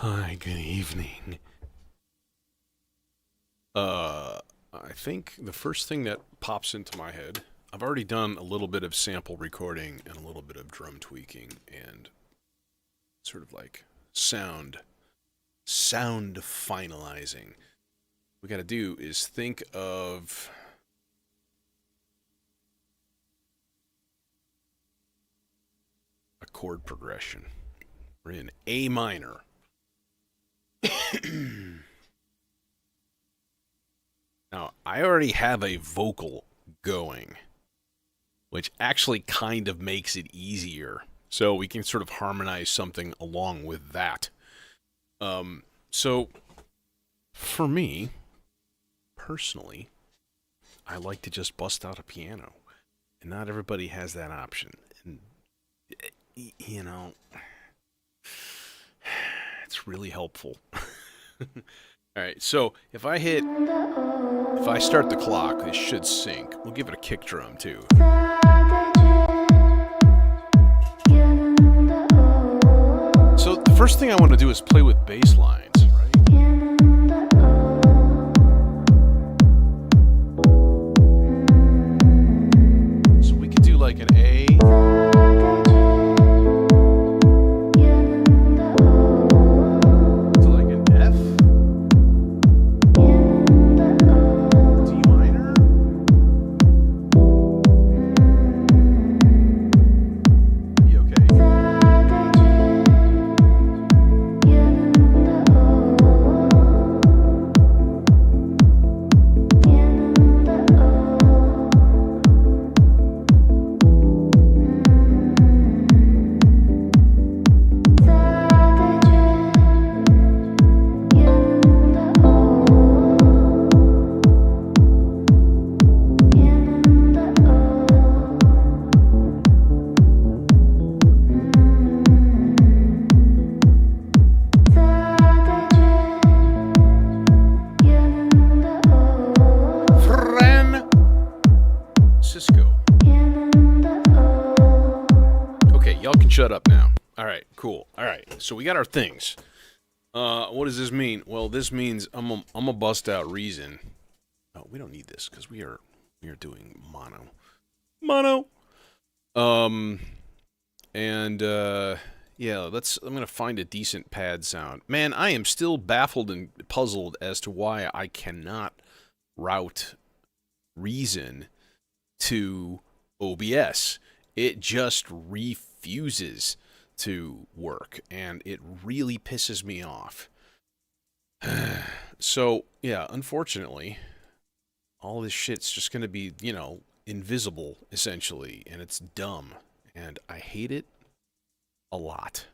Hi, good evening. I think the first thing that pops into my head, I've already done a little bit of sample recording and a little bit of drum tweaking and sort of like sound finalizing. What we got to do is think of a chord progression. We're in A minor. Now, I already have a vocal going, which actually kind of makes it easier. So we can sort of harmonize something along with that. So for me, personally, I like to just bust out a piano. And not everybody has that option. And, you know, it's really helpful. All right, so if I start the clock, this should sync. We'll give it a kick drum too. So the first thing I want to do is play with bass lines, right? So we could do like an A. To like an F. D minor. E, okay. Cisco. Okay, y'all can shut up now. All right, cool. All right, so we got our things. What does this mean? Well, this means I'm a bust out reason. Oh, we don't need this because we are doing mono. Um, and yeah, I'm gonna find a decent pad sound. Man, I am still baffled and puzzled as to why I cannot route reason to OBS. It just refuses to work, and it really pisses me off. So, yeah, unfortunately, all this shit's just going to be, invisible, essentially, and it's dumb, and I hate it a lot.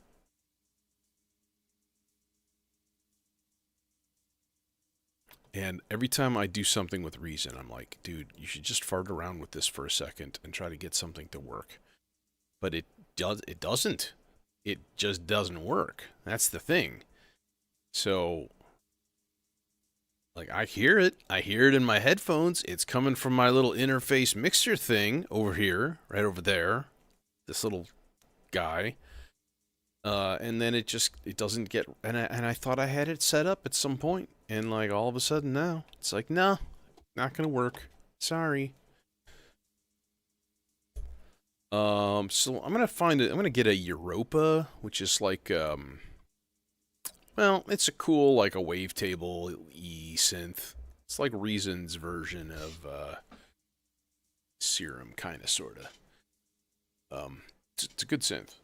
And every time I do something with reason, I'm like, dude, you should just fart around with this for a second and try to get something to work. But it doesn't. It just doesn't work. That's the thing. So, like, I hear it. I hear it in my headphones. It's coming from my little interface mixer thing over here, right over there. This little guy. And then it doesn't get, and I thought I had it set up at some point, and like all of a sudden now, it's like, no, not gonna work. Sorry. So I'm gonna get a Europa, which is like, well, it's a cool, like a wavetable E synth. It's like Reason's version of, Serum, kinda, sorta. It's a good synth.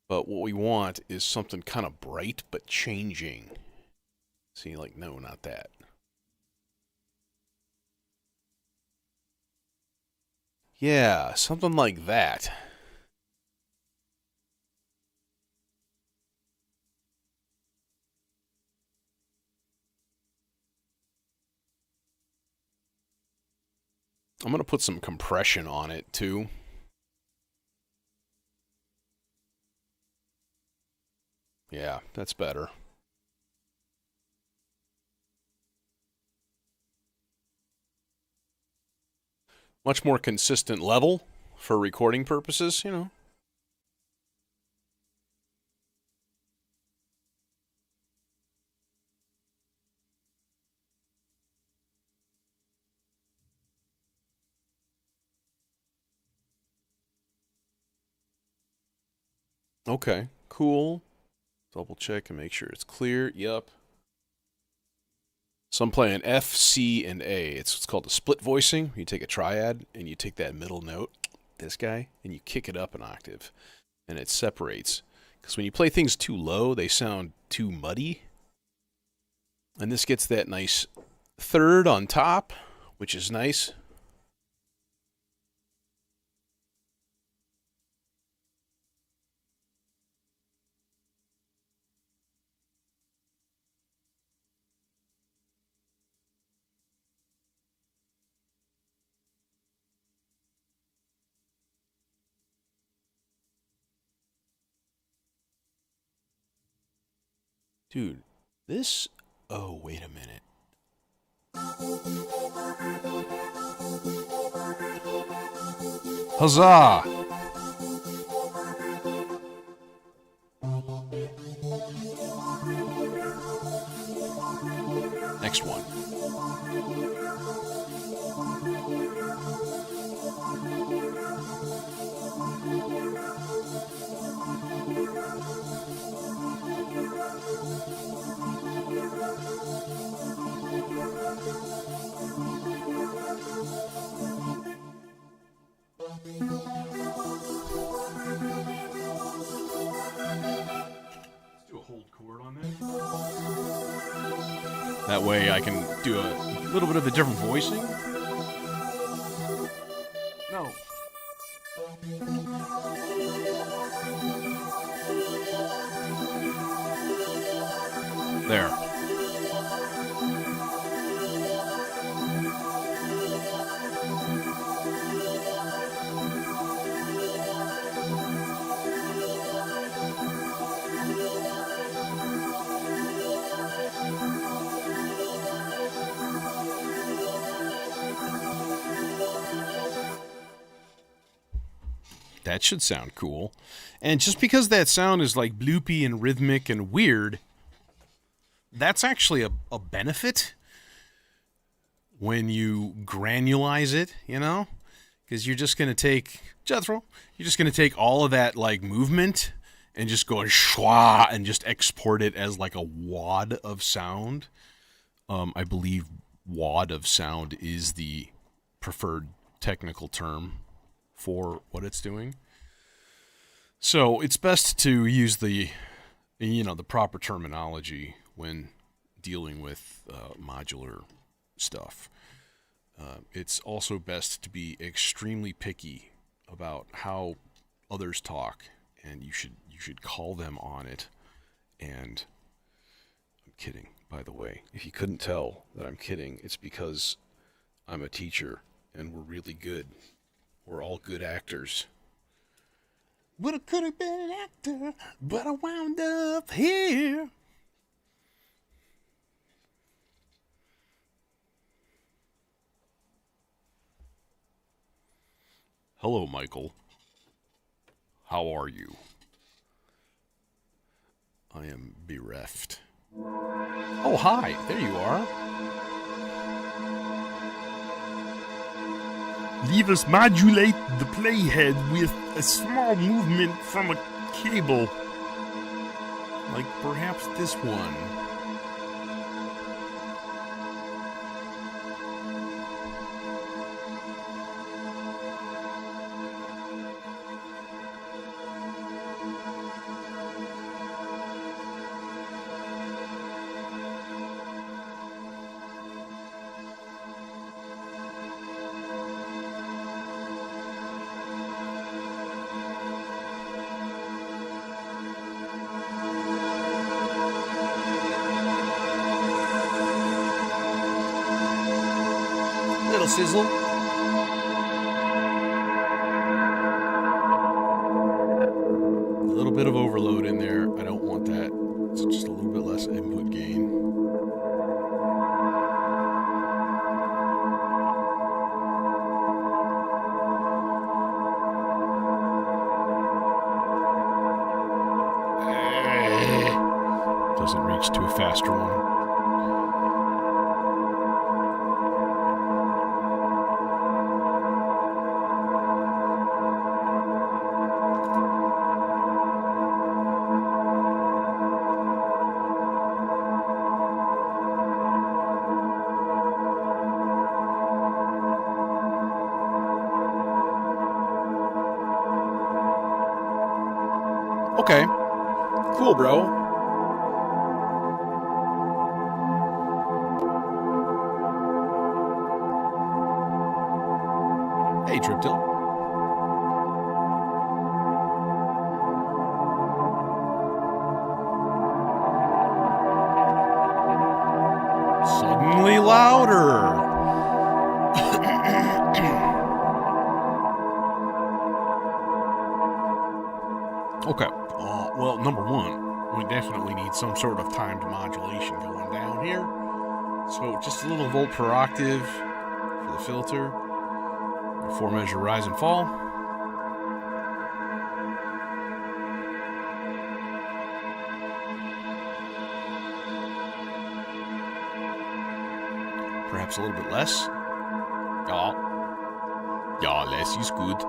But what we want is something kind of bright but changing. See, like, no, not that. Yeah, something like that. I'm going to put some compression on it, too. Yeah, that's better. Much more consistent level for recording purposes, Okay, cool. Double check and make sure it's clear. Yup. So I'm playing F, C, and A. It's called a split voicing. You take a triad and you take that middle note, this guy, and you kick it up an octave, and it separates. Because when you play things too low, they sound too muddy. And this gets that nice third on top, which is nice. Dude, this... Oh, wait a minute. Huzzah! Next one. That way I can do a little bit of a different voicing. No. There. That should sound cool. And just because that sound is like bloopy and rhythmic and weird, that's actually a benefit when you granulize it, you know? Because you're just going to take, Jethro, you're just going to take all of that like movement and just go schwa and just export it as like a wad of sound. I believe wad of sound is the preferred technical term for what it's doing. So it's best to use the proper terminology when dealing with modular stuff. It's also best to be extremely picky about how others talk, and you should call them on it. And I'm kidding, by the way. If you couldn't tell that I'm kidding, it's because I'm a teacher and we're really good. We're all good actors. But I could have been an actor, but I wound up here. Hello, Michael. How are you? I am bereft. Oh, hi. There you are. Let us modulate the playhead with a small movement from a cable. Like perhaps this one. Sizzle. A little bit of overload in there. I don't want that. It's just a little bit less input gain. Doesn't reach to a faster one. Okay. Cool, bro. Hey, Triptil. Suddenly louder. Okay. Well, number one, we definitely need some sort of timed modulation going down here. So just a little volt per octave for the filter. 4-measure rise and fall. Perhaps a little bit less. Yeah, less is good.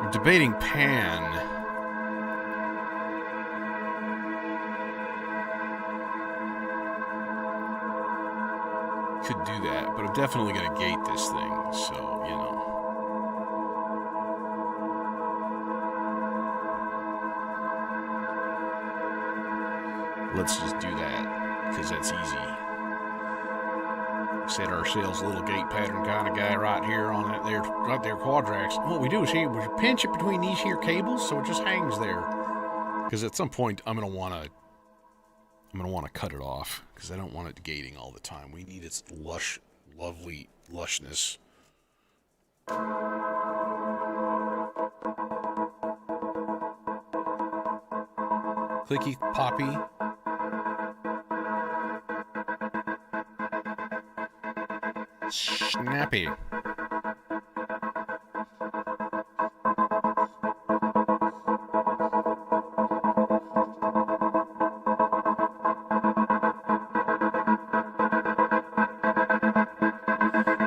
I'm debating pan. Could do that, but I'm definitely going to gate this thing, so, you know. Let's just do that, because that's easy. Set ourselves a little gate pattern kind of guy right here on that there, right there, quadrax. What we do is we pinch it between these here cables so it just hangs there. Because at some point I'm gonna want to cut it off because I don't want it gating all the time. We need its lush, lovely lushness. Clicky poppy. Snappy.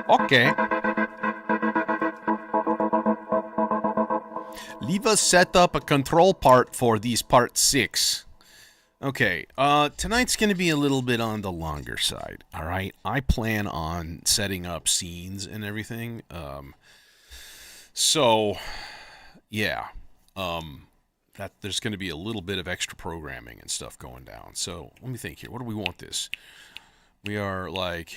Okay. Leave us set up a control part for these part 6. Okay, tonight's going to be a little bit on the longer side, all right? I plan on setting up scenes and everything. So, yeah, that there's going to be a little bit of extra programming and stuff going down. So, let me think here. What do we want this? We are like...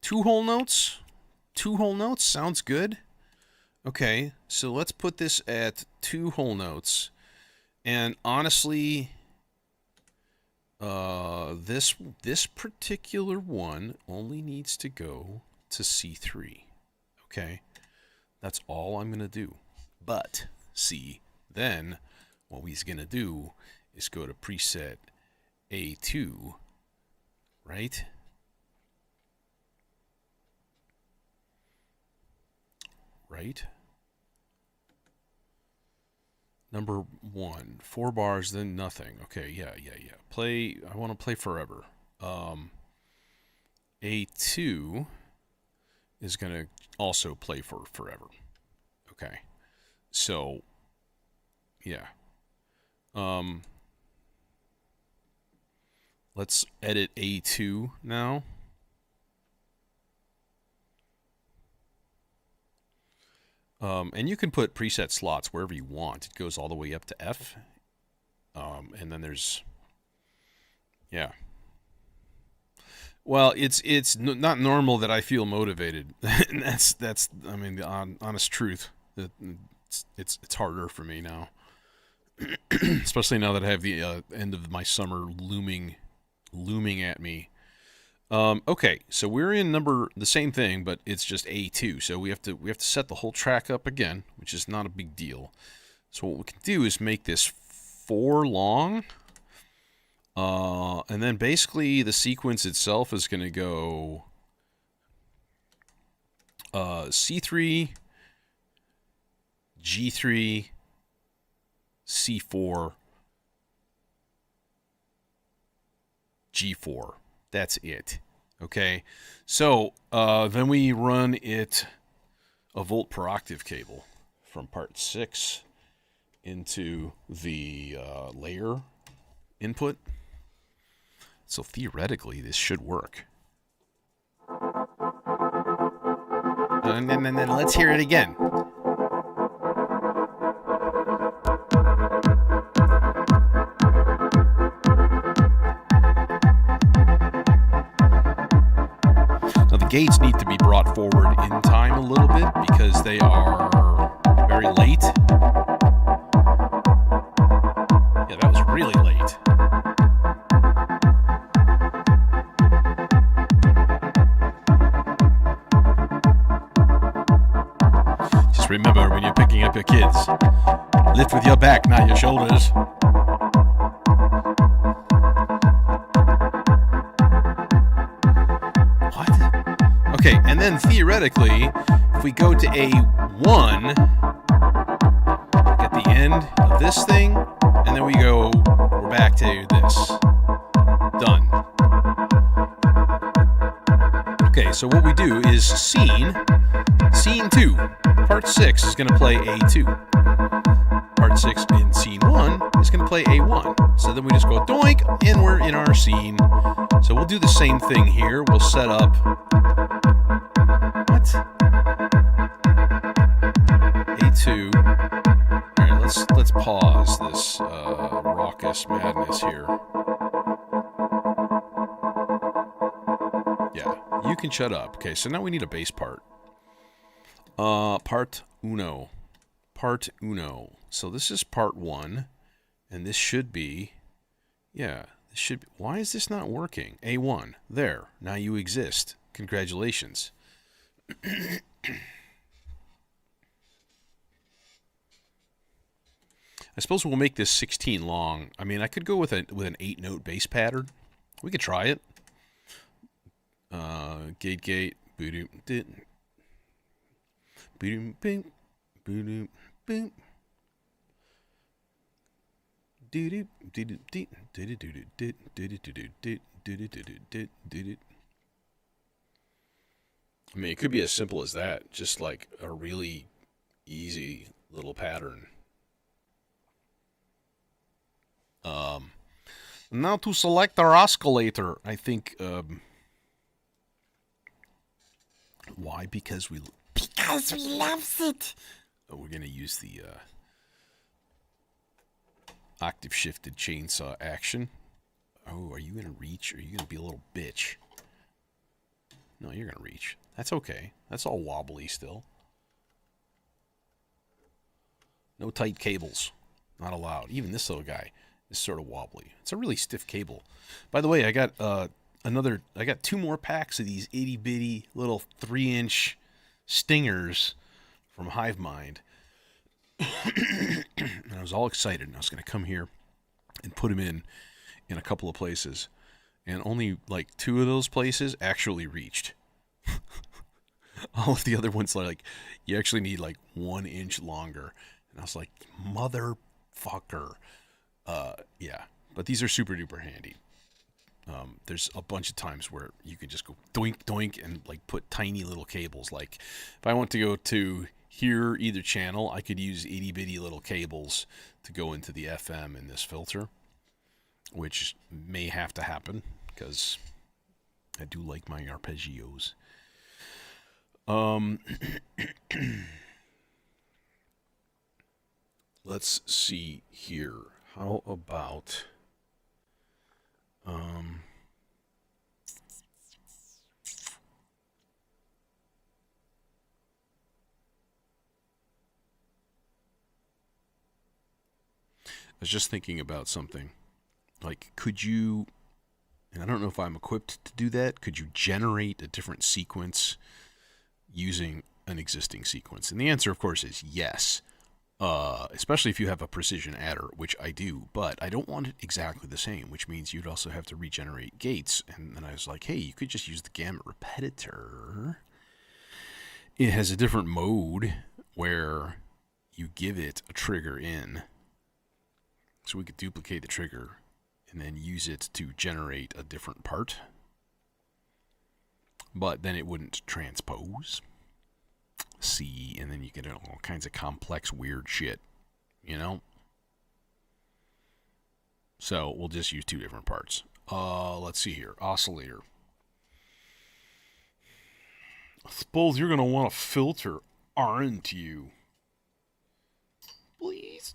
Two whole notes? 2 whole notes? Sounds good. Okay, so let's put this at 2 whole notes. And honestly, this particular one only needs to go to C3. Okay, that's all I'm going to do. But, see, then what he's going to do is go to preset A2, right? Right? Number 1, 4 bars, then nothing. Okay, yeah. Play, I want to play forever. A2 is going to also play for forever. Okay. So, yeah. Let's edit A2 now. And you can put preset slots wherever you want. It goes all the way up to F. And then there's... Yeah. Well, it's not normal that I feel motivated. And that's I mean, the honest truth. It's harder for me now. Especially now that I have the end of my summer looming at me. Okay, so we're in the same thing, but it's just A2. So we have to set the whole track up again, which is not a big deal. So what we can do is make this 4 long, and then basically the sequence itself is going to go C3, G3, C4, G4. That's it. Okay, so then we run it a volt per octave cable from part 6 into the layer input. So theoretically, this should work. And then let's hear it again. Now the gates need to be brought forward in time a little bit because they are very late. Yeah, that was really late. Just remember when you're picking up your kids, lift with your back, not your shoulders. What? Okay, and then theoretically, if we go to A1, at the end of this thing, and then we're back to this. Done. Okay, so what we do is scene 2. Part 6 is going to play A2. Part 6 in scene 1 is going to play A1. So then we just go doink, and we're in our scene. So we'll do the same thing here. We'll set up... What? A2. Alright, let's pause this raucous madness here. Yeah, you can shut up. Okay, so now we need a bass part. Part uno. Part uno. So this is part 1, and this should be, yeah, this should be, why is this not working? A1. There. Now you exist. Congratulations. I suppose we'll make this 16 long. I mean, I could go with an 8-note bass pattern. We could try it. Gate, boom, dit, boom, bing, boom, bing, doo doo doo doo. I mean, it could be as simple as that, just like a really easy little pattern. Now to select our oscillator, I think, why? Because we loves it. Oh, we're gonna use the octave shifted chainsaw action. Oh, are you gonna reach, or are you gonna be a little bitch? No, you're gonna reach. That's okay. That's all wobbly still. No tight cables. Not allowed. Even this little guy is sort of wobbly. It's a really stiff cable. By the way, I got I got 2 more packs of these itty bitty little 3-inch stingers from Hive Mind. And I was all excited, and I was going to come here and put them in a couple of places. And only like 2 of those places actually reached. All of the other ones, like, you actually need like 1 inch longer. And I was like, motherfucker. Yeah, but these are super duper handy. There's a bunch of times where you can just go doink doink and like put tiny little cables. Like if I want to go to here either channel, I could use itty bitty little cables to go into the FM in this filter, which may have to happen because I do like my arpeggios. Let's see here. How about I was just thinking about something. Like, could you, and I don't know if I'm equipped to do that, could you generate a different sequence using an existing sequence? And the answer, of course, is yes. Especially if you have a precision adder, which I do, but I don't want it exactly the same, which means you'd also have to regenerate gates. And then I was like, hey, you could just use the gamut repetitor. It has a different mode where you give it a trigger in. So we could duplicate the trigger and then use it to generate a different part. But then it wouldn't transpose. See, and then you get all kinds of complex weird shit, you know? So we'll just use 2 different parts. Let's see here. Oscillator. I suppose you're gonna want a filter, aren't you? Please.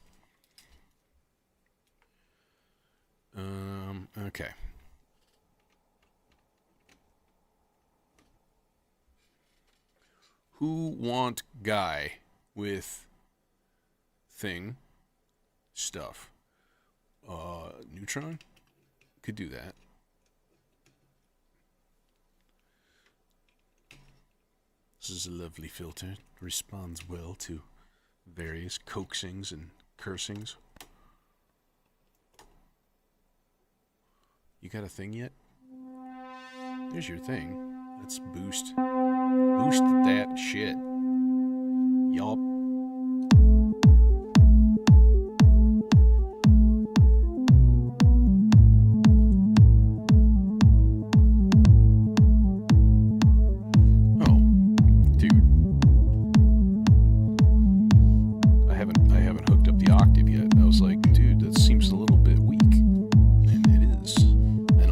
Okay. Who want guy with thing stuff? Neutron? Could do that. This is a lovely filter. Responds well to various coaxings and cursings. You got a thing yet? There's your thing. Let's boost. Boost that shit. Yup.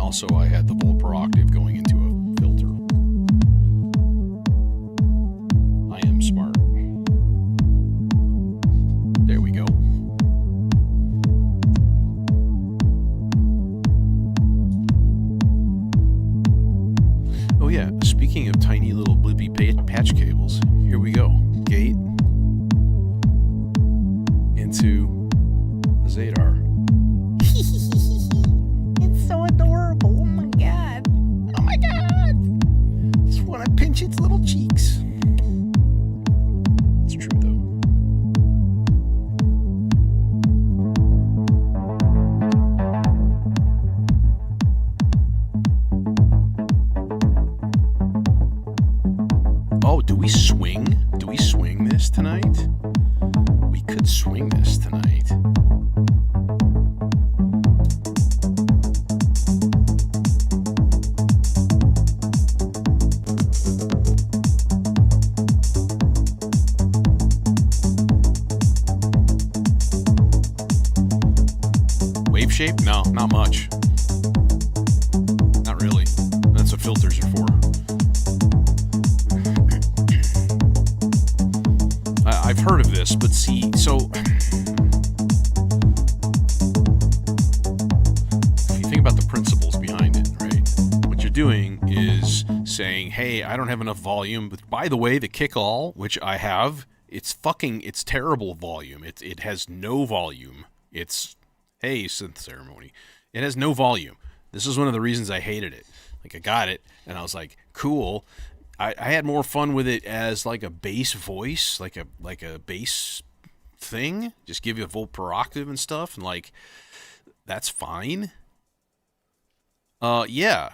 So I had the volt per octave going into a filter. I am smart. There we go. Oh yeah, speaking of tiny little blippy patch cables, here we go. Gate into a Zadar. So adorable. Oh my god. Oh my god. Just want to pinch its little cheeks. It's true though. Oh, do we swing? Do we swing this tonight? We could swing this tonight. Shape? No, not much. Not really. That's what filters are for. I've heard of this, but see, so if you think about the principles behind it, right? What you're doing is saying, hey, I don't have enough volume, but by the way, the kick-all, which I have, it's terrible volume. It has no volume. It's hey, synth ceremony. It has no volume. This is one of the reasons I hated it. Like, I got it, and I was like, cool. I had more fun with it as like a bass voice, like a bass thing. Just give you a volt per octave and stuff, and like, that's fine. Yeah.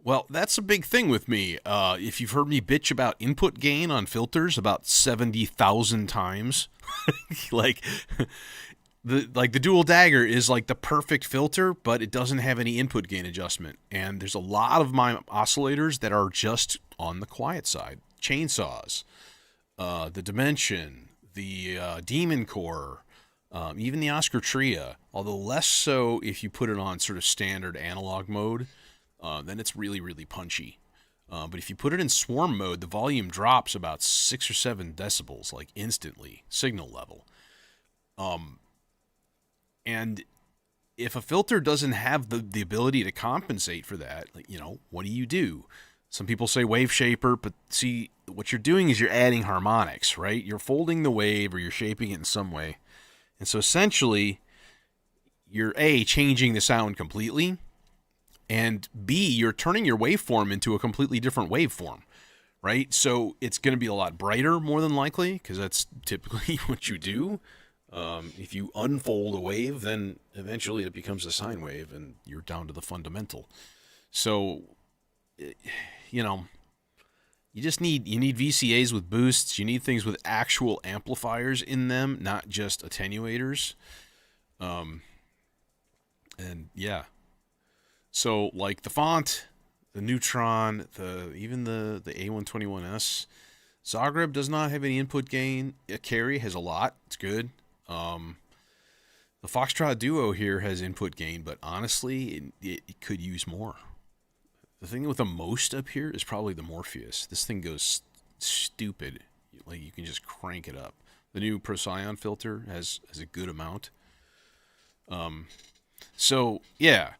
Well, that's a big thing with me. If you've heard me bitch about input gain on filters about 70,000 times, like... The dual dagger is like the perfect filter, but it doesn't have any input gain adjustment. And there's a lot of my oscillators that are just on the quiet side. Chainsaws, the Dimension, the Demon Core, even the Oscar Tria. Although less so if you put it on sort of standard analog mode, then it's really, really punchy. But if you put it in swarm mode, the volume drops about 6 or 7 decibels, like instantly, signal level. And if a filter doesn't have the ability to compensate for that, like, you know, what do? Some people say wave shaper, but see, what you're doing is you're adding harmonics, right? You're folding the wave or you're shaping it in some way. And so essentially, you're A, changing the sound completely, and B, you're turning your waveform into a completely different waveform, right? So it's going to be a lot brighter, more than likely, because that's typically what you do. If you unfold a wave, then eventually it becomes a sine wave, and you're down to the fundamental. So, you know, you need VCAs with boosts. You need things with actual amplifiers in them, not just attenuators. And yeah, so like the font, the Neutron, even the A121S, Zagreb does not have any input gain. Carry has a lot. It's good. The Foxtrot Duo here has input gain, but honestly, it could use more. The thing with the most up here is probably the Morpheus. This thing goes stupid. Like, you can just crank it up. The new Procyon filter has a good amount. So yeah.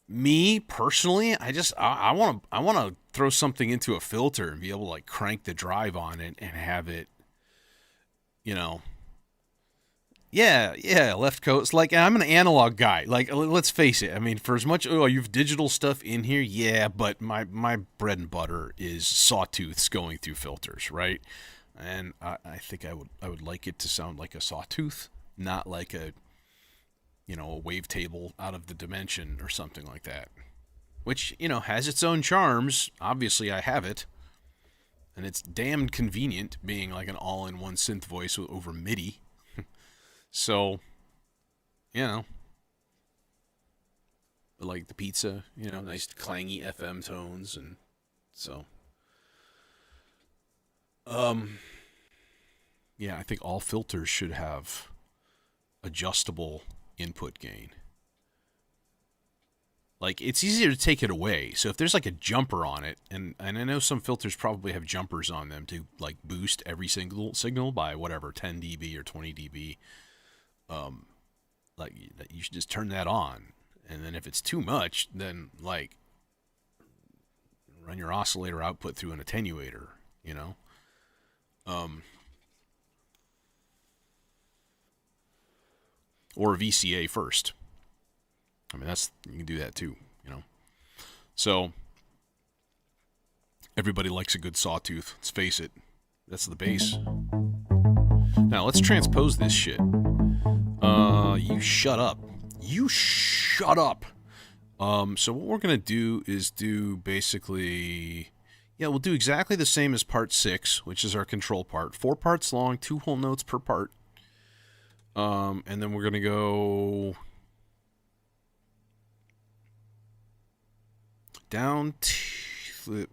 Me personally, I want to throw something into a filter and be able to like crank the drive on it and have it, you know. Yeah, left coast. Like, I'm an analog guy. Like, let's face it. I mean, for as much you've digital stuff in here, yeah, but my bread and butter is sawtooths going through filters, right? And I think I would like it to sound like a sawtooth, not like a wavetable out of the dimension or something like that. Which, has its own charms. Obviously, I have it. And it's damned convenient being like an all-in-one synth voice over MIDI. So, like the pizza, nice clangy FM tones, and so, yeah, I think all filters should have adjustable input gain. Like, it's easier to take it away. So if there's like a jumper on it, and I know some filters probably have jumpers on them to like boost every single signal by whatever 10 dB or 20 dB. Like, you should just turn that on, and then if it's too much, then like run your oscillator output through an attenuator, or a VCA first. I mean, you can do that too, So everybody likes a good sawtooth. Let's face it, that's the bass. Now let's transpose this shit. You shut up. You shut up. So what we're going to do is basically, we'll do exactly the same as part 6, which is our control part. 4 parts long, 2 whole notes per part. And then we're going to go down to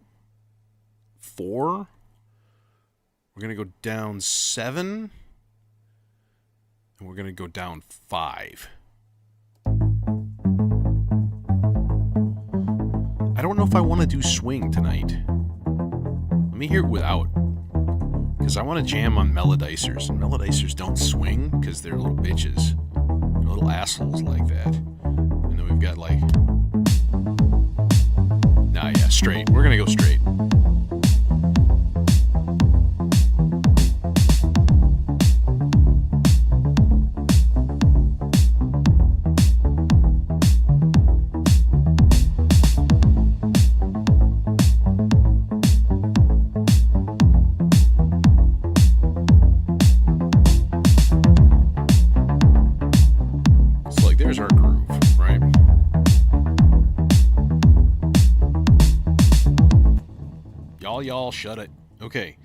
4. We're going to go down 7. And we're going to go down 5. I don't know if I want to do swing tonight. Let me hear it without. Because I want to jam on melodicers. And melodicers don't swing because they're little bitches. They're little assholes like that. And then we've got like... Nah, yeah, straight. We're going to go straight. Y'all shut it. Okay.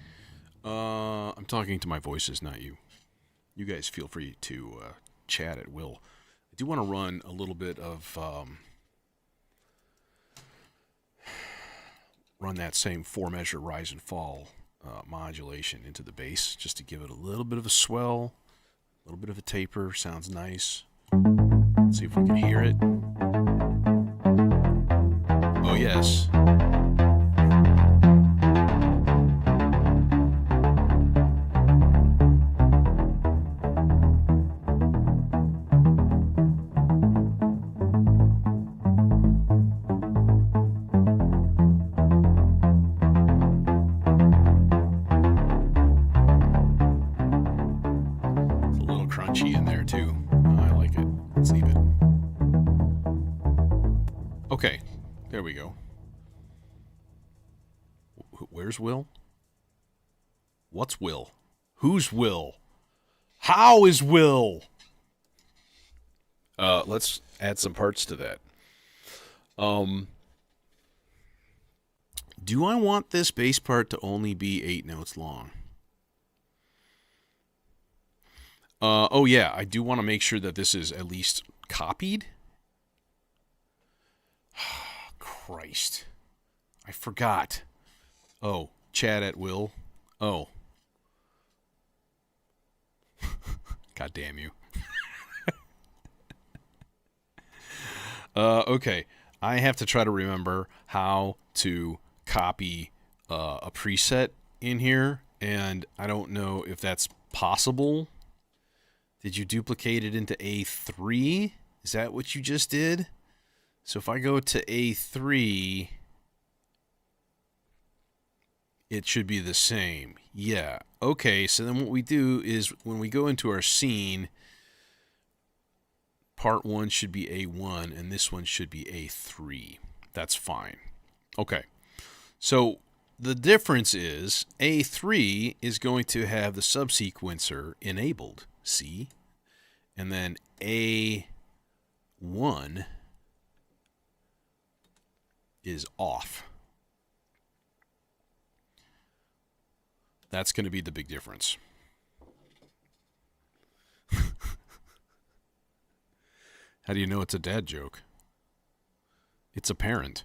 I'm talking to my voices, not you. You guys feel free to chat at will. I do want to run a little bit of run that same 4-measure rise and fall modulation into the bass, just to give it a little bit of a swell, a little bit of a taper. Sounds nice. Let's see if we can hear it. Oh yes. Okay, there we go. Where's Will? What's Will? Who's Will? How is Will? Let's add some parts to that. Do I want this bass part to only be 8 notes long? Oh yeah, I do want to make sure that this is at least copied. Christ. I forgot. Oh, chat at will. Oh. God damn you. Okay. I have to try to remember how to copy a preset in here, and I don't know if that's possible. Did you duplicate it into A3? Is that what you just did? So if I go to A3, it should be the same. Yeah. Okay, so then what we do is when we go into our scene, part 1 should be A1, and this one should be A3. That's fine. Okay. So the difference is A3 is going to have the subsequencer enabled. See? And then A1 is off. That's going to be the big difference. How do you know it's a dad joke? It's apparent.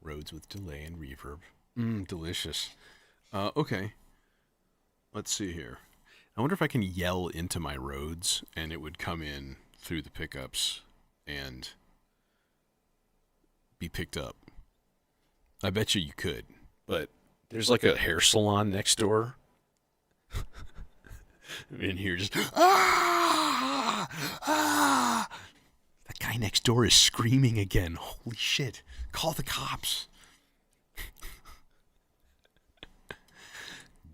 Roads with delay and reverb. Delicious. Okay. Let's see here. I wonder if I can yell into my Rhodes and it would come in through the pickups and be picked up. I bet you could, but there's like a hair salon next door. I'm in here just, ah! Ah! That guy next door is screaming again. Holy shit. Call the cops.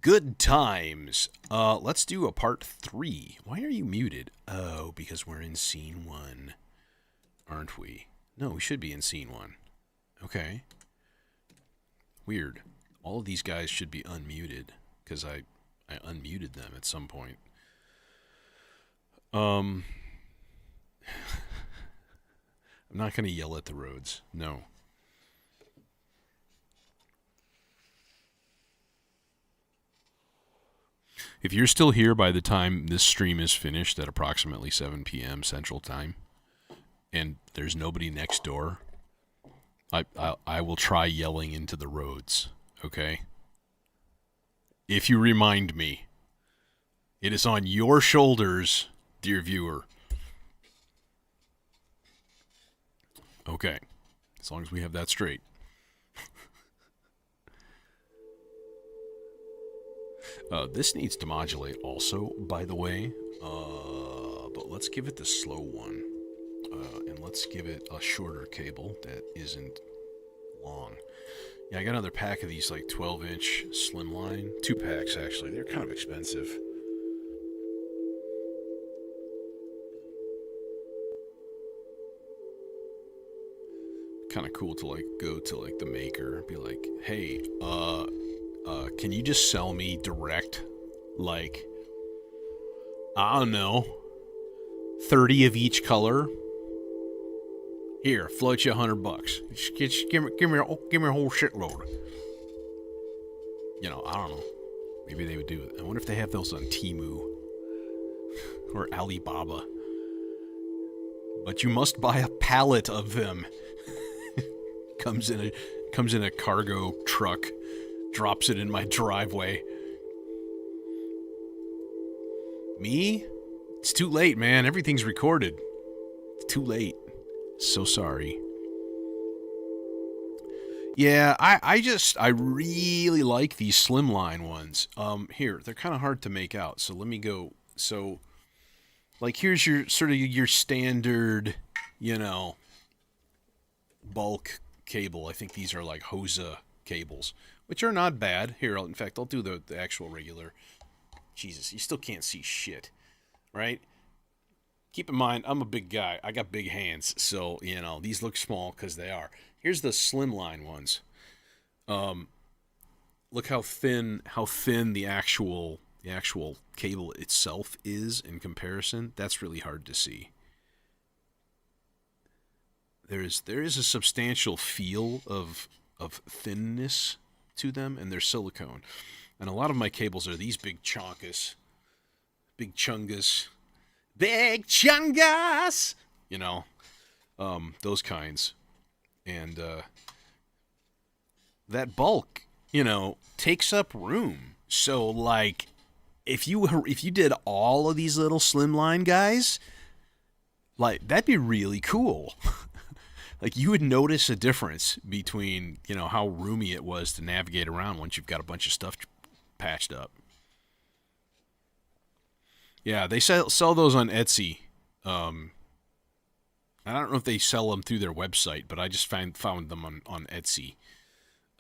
Good times. Let's do a part 3. Why are you muted? Oh, because we're in scene 1. Aren't we? No, we should be in scene 1. Okay. Weird. All of these guys should be unmuted because I unmuted them at some point. I'm not going to yell at the Rhodes. No. If you're still here by the time this stream is finished at approximately 7 p.m. Central Time, and there's nobody next door, I will try yelling into the Rhodes, okay? If you remind me. It is on your shoulders, dear viewer. Okay. As long as we have that straight. This needs to modulate also, by the way. But let's give it the slow one. And let's give it a shorter cable that isn't long. Yeah, I got another pack of these like 12-inch slimline. 2 packs, actually. They're kind of expensive. Kind of cool to like go to like the maker and be like, hey, can you just sell me direct, like, I don't know, 30 of each color? Here, float you $100. Just give me a whole shitload. You know, I don't know. Maybe they would do it. I wonder if they have those on Temu or Alibaba. But you must buy a pallet of them. Comes in a cargo truck, drops it in my driveway. Me? It's too late, man. Everything's recorded. It's too late. So sorry. Yeah, I really like these slimline ones. Here, they're kind of hard to make out. So let me go. So, like, here's your sort of your standard, you know, bulk cable. I think these are like Hosa cables, which are not bad. Here, in fact, I'll do the actual regular. Jesus, you still can't see shit, right? Keep in mind, I'm a big guy. I got big hands, so, you know, these look small because they are. Here's the slimline ones. Look how thin the actual cable itself is in comparison. That's really hard to see. There is a substantial feel of thinness to them, and they're silicone. And a lot of my cables are these big chungus, Big chungus, you know, those kinds. And that bulk, you know, takes up room. So like if you did all of these little slimline guys, like that'd be really cool. Like you would notice a difference between, you know, how roomy it was to navigate around once you've got a bunch of stuff patched up. Yeah, they sell those on Etsy. I don't know if they sell them through their website, but I just found them on Etsy.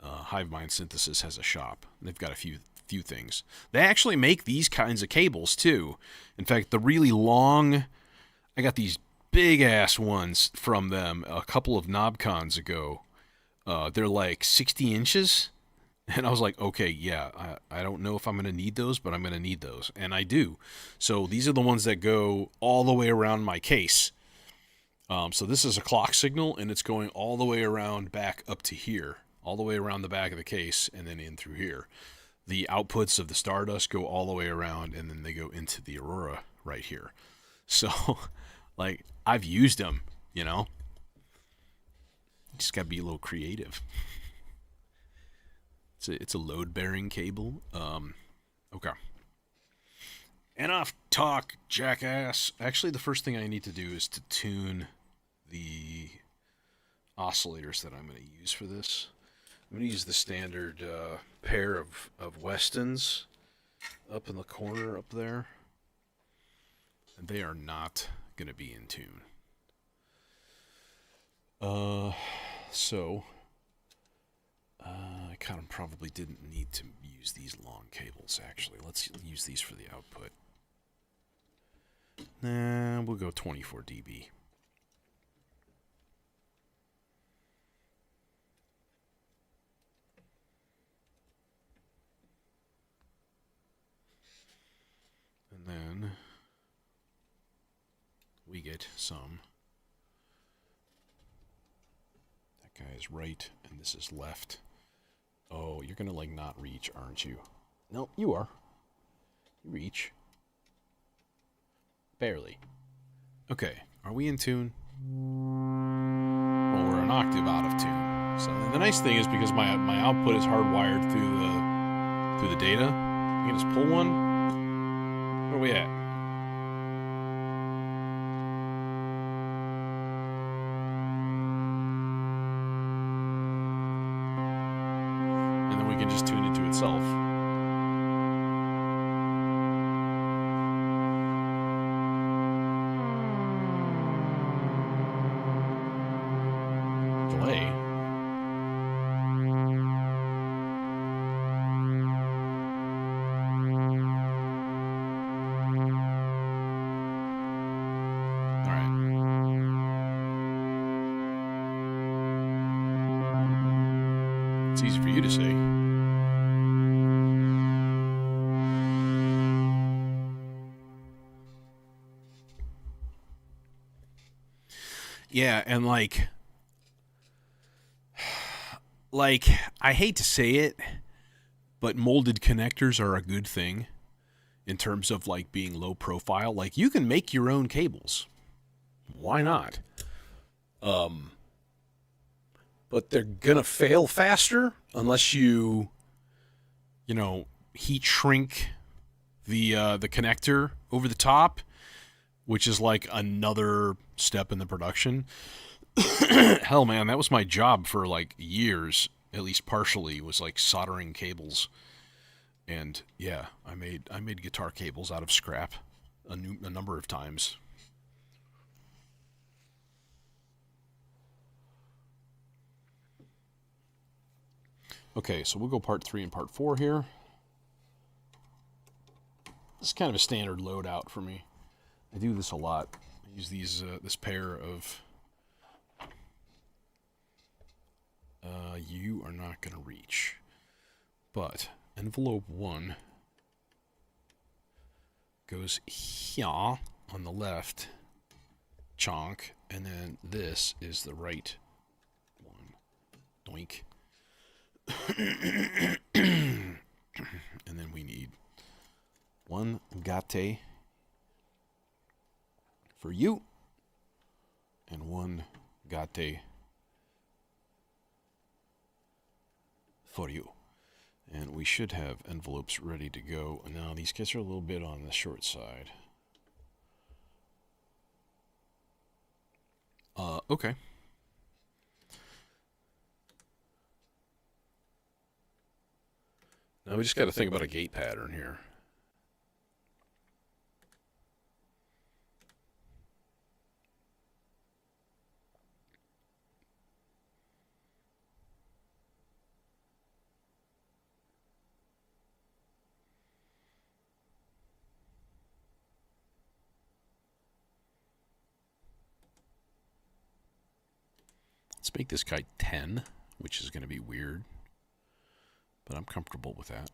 Hive Mind Synthesis has a shop. They've got a few things. They actually make these kinds of cables too. In fact, the really long, I got these big ass ones from them a couple of NobCons ago. They're like 60 inches. And I was like, okay, yeah, I don't know if I'm going to need those, but I'm going to need those. And I do. So these are the ones that go all the way around my case. So this is a clock signal, and it's going all the way around back up to here. All the way around the back of the case, and then in through here. The outputs of the Stardust go all the way around, and then they go into the Aurora right here. So, like, I've used them, you know? Just got to be a little creative. It's a load-bearing cable. Okay. Enough talk, jackass. Actually, the first thing I need to do is to tune the oscillators that I'm going to use for this. I'm going to use the standard pair of Westons up in the corner up there. And they are not going to be in tune. I kind of probably didn't need to use these long cables, actually. Let's use these for the output. Nah, we'll go 24 dB. And then we get some. That guy is right, and this is left. Oh, you're gonna like not reach, aren't you? No, you are. You reach. Barely. Okay, are we in tune? Well, we're an octave out of tune. So the nice thing is because my output is hardwired through the data, I can just pull one. Where are we at? And then we can just tune into itself. Delay. It's easy for you to say. Yeah, and like I hate to say it, but molded connectors are a good thing in terms of like being low profile. Like you can make your own cables. Why not? But they're gonna fail faster unless you heat shrink the connector over the top, which is like another step in the production. Hell, man, that was my job for like years, at least partially, was like soldering cables. And yeah, I made guitar cables out of scrap a number of times. Okay, so we'll go part 3 and part 4 here. This is kind of a standard loadout for me. I do this a lot. I use these this pair of you are not going to reach. But envelope 1 goes here on the left chunk, and then this is the right one. Doink. And then we need one gate for you, and one gatte for you. And we should have envelopes ready to go. Now, these guys are a little bit on the short side. Okay. Now we just got to think about a gate pattern here. Let's make this guy 10, which is going to be weird, but I'm comfortable with that.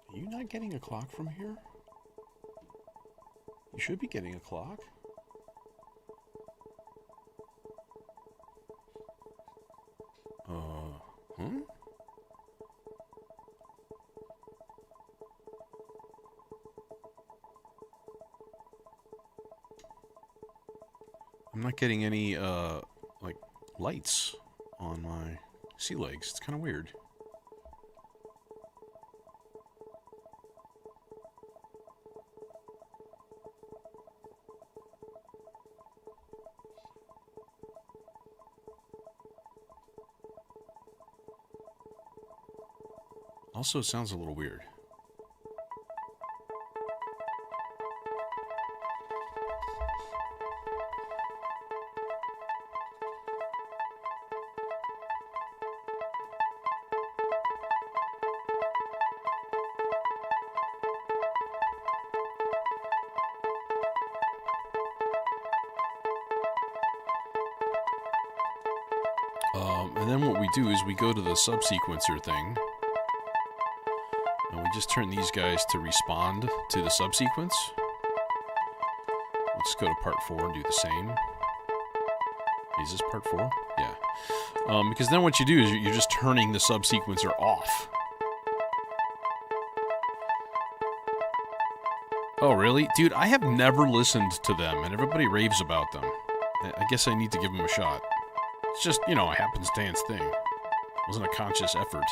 Are you not getting a clock from here? You should be getting a clock. Huh? I'm not getting any, like, lights on my sea legs. It's kind of weird. Also, it sounds a little weird. And then what we do is we go to the subsequencer thing. And we just turn these guys to respond to the subsequence. Let's go to part 4 and do the same. Is this part 4? Yeah. Because then what you do is you're just turning the subsequencer off. Oh, really? Dude, I have never listened to them, and everybody raves about them. I guess I need to give them a shot. It's just, you know, a happenstance thing. It wasn't a conscious effort.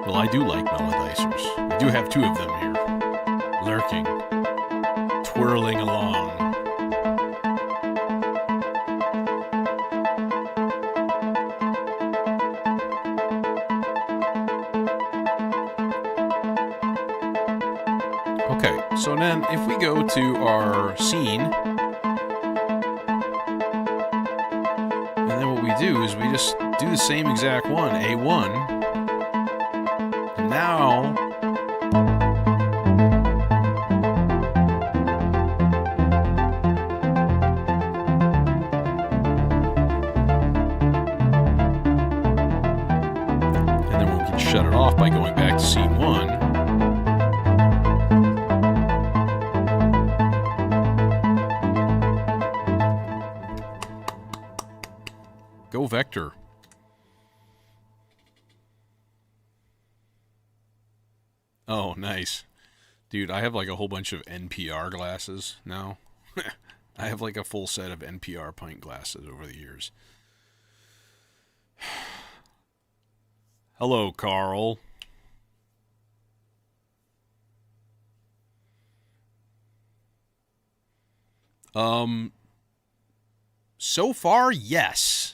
Well, I do like melodizers. We do have 2 of them here, lurking, twirling along. Okay, so then if we go to our scene, and then what we do is we just do the same exact one, A1. Now, and then we can shut it off by going back to scene 1. vector. Oh, nice. Dude, I have like a whole bunch of NPR glasses now. I have like a full set of NPR pint glasses over the years. Hello, Carl. So far, yes.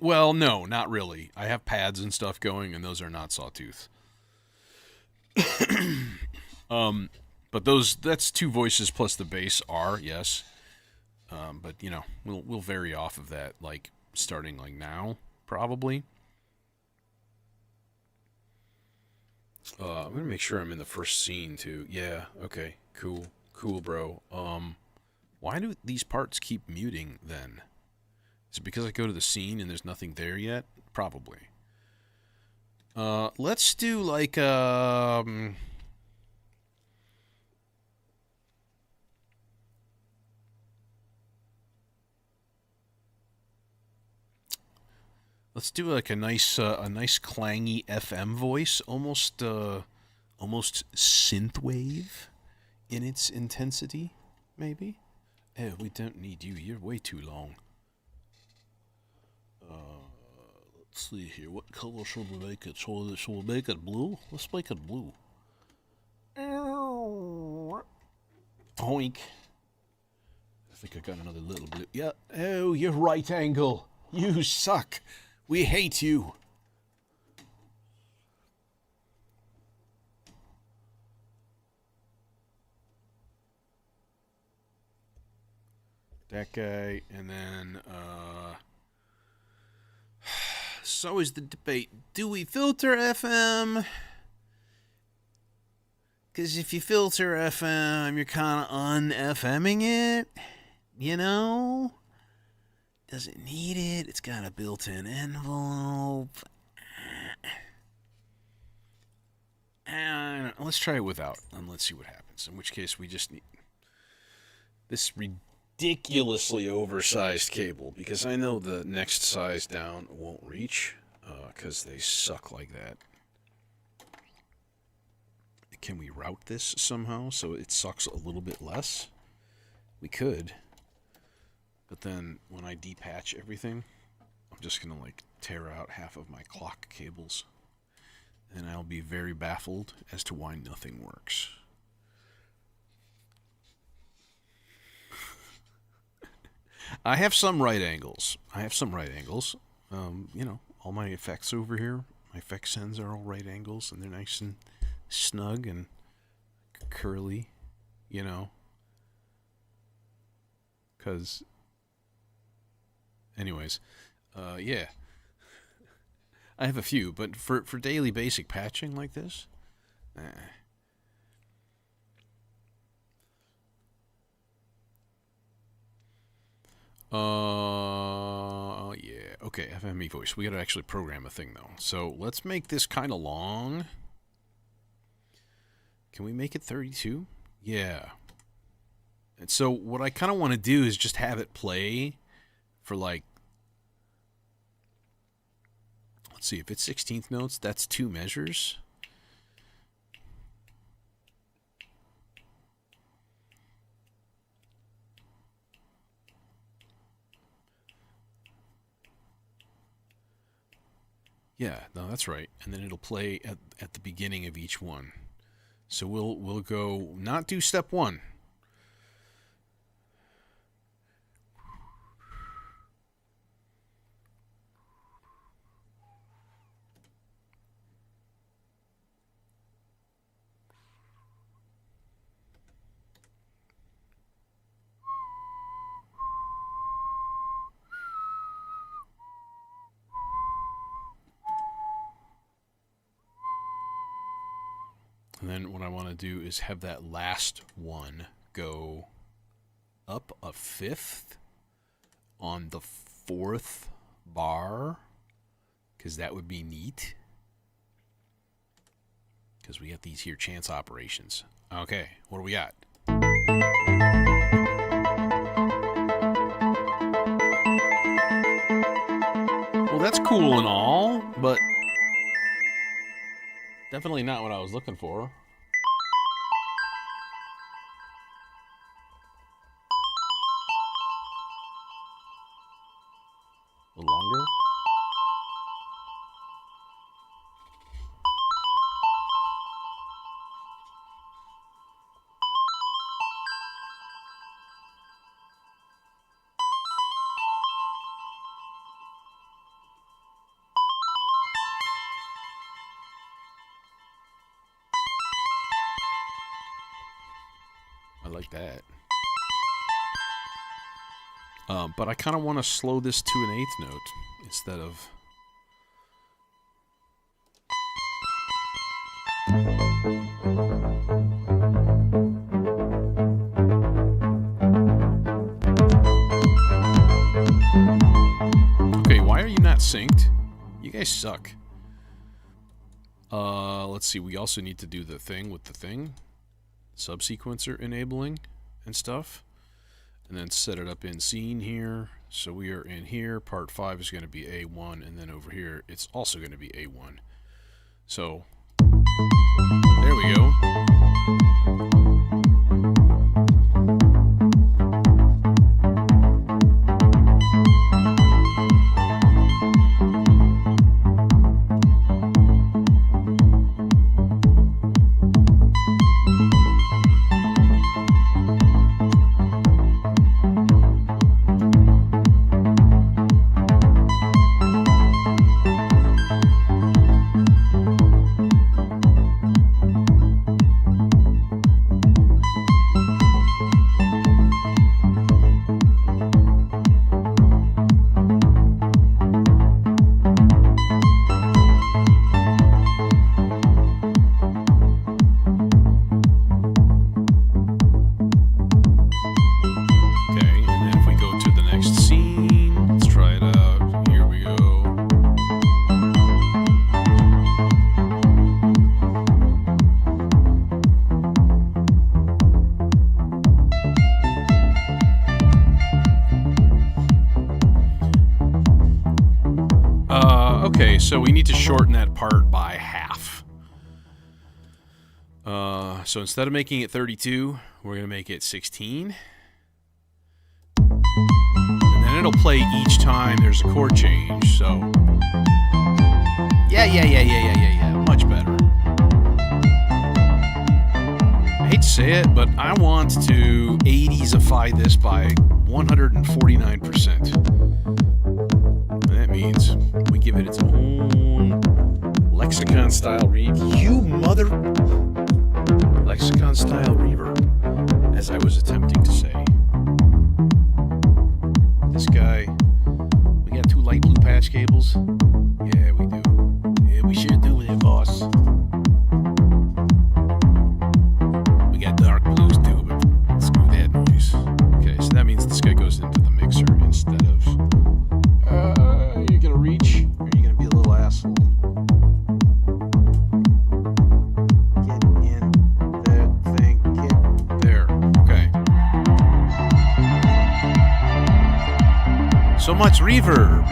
Well, no, not really. I have pads and stuff going, and those are not sawtooth. But that's two voices plus the bass are, yes. But you know, we'll vary off of that, like starting like now, probably. I'm gonna make sure I'm in the first scene too. Yeah, okay, cool, bro. Why do these parts keep muting then? Is it because I go to the scene and there's nothing there yet? Probably. Let's do like let's do like a nice clangy FM voice, almost synthwave in its intensity, maybe. Oh, we don't need you. You're way too long. Let's see here. What color should we make it? Should we make it blue? Let's make it blue. Oink. I think I got another little blue. Yeah. Oh, you're right angle. You suck. We hate you. That guy, and then, it's always the debate. Do we filter FM? Because if you filter FM, you're kind of un-FMing it, you know? Does it need it? It's got a built-in envelope. Let's try it without, and let's see what happens. In which case, we just need this ridiculously oversized cable, because I know the next size down won't reach, because they suck like that. Can we route this somehow so it sucks a little bit less? We could. But then when I depatch everything, I'm just going to like tear out half of my clock cables. And I'll be very baffled as to why nothing works. I have some right angles. You know, all my effects over here, my effect sends are all right angles, and they're nice and snug and curly, you know. Because... anyways, yeah. I have a few, but for daily basic patching like this, yeah. Okay, FME voice. We gotta actually program a thing, though. So let's make this kind of long. Can we make it 32? Yeah. And so what I kind of want to do is just have it play for like, let's see, if it's 16th notes, that's 2 measures. Yeah, no, that's right. And then it'll play at the beginning of each one. So we'll go, not do step 1. And then what I want to do is have that last one go up a 5th on the 4th bar, because that would be neat. Because we got these here chance operations. Okay, what do we got? that's cool and all, but definitely not what I was looking for. A little longer. I like that. But I kind of want to slow this to an eighth note instead of... Okay, why are you not synced? You guys suck. Let's see, we also need to do the thing with the thing. Subsequencer enabling and stuff. And then set it up in scene here. So we are in here. Part 5 is going to be A1. And then over here, it's also going to be A1. So, there we go. Okay, so we need to shorten that part by half. So instead of making it 32, we're going to make it 16. And then it'll play each time there's a chord change, so... Yeah. Much better. I hate to say it, but I want to 80s-ify this by 149%. That means we give it its own lexicon-style reverb. You mother... Lexicon-style reverb, as I was attempting to say. This guy... We got 2 light blue patch cables? Yeah, we do. Yeah, we sure do with it, boss. We got dark blues too, but screw that noise. Okay, so that means this guy goes into the mixer instead of... You're gonna reach, or you're gonna be a little asshole. Get in that thing, get there. Okay. So much reverb.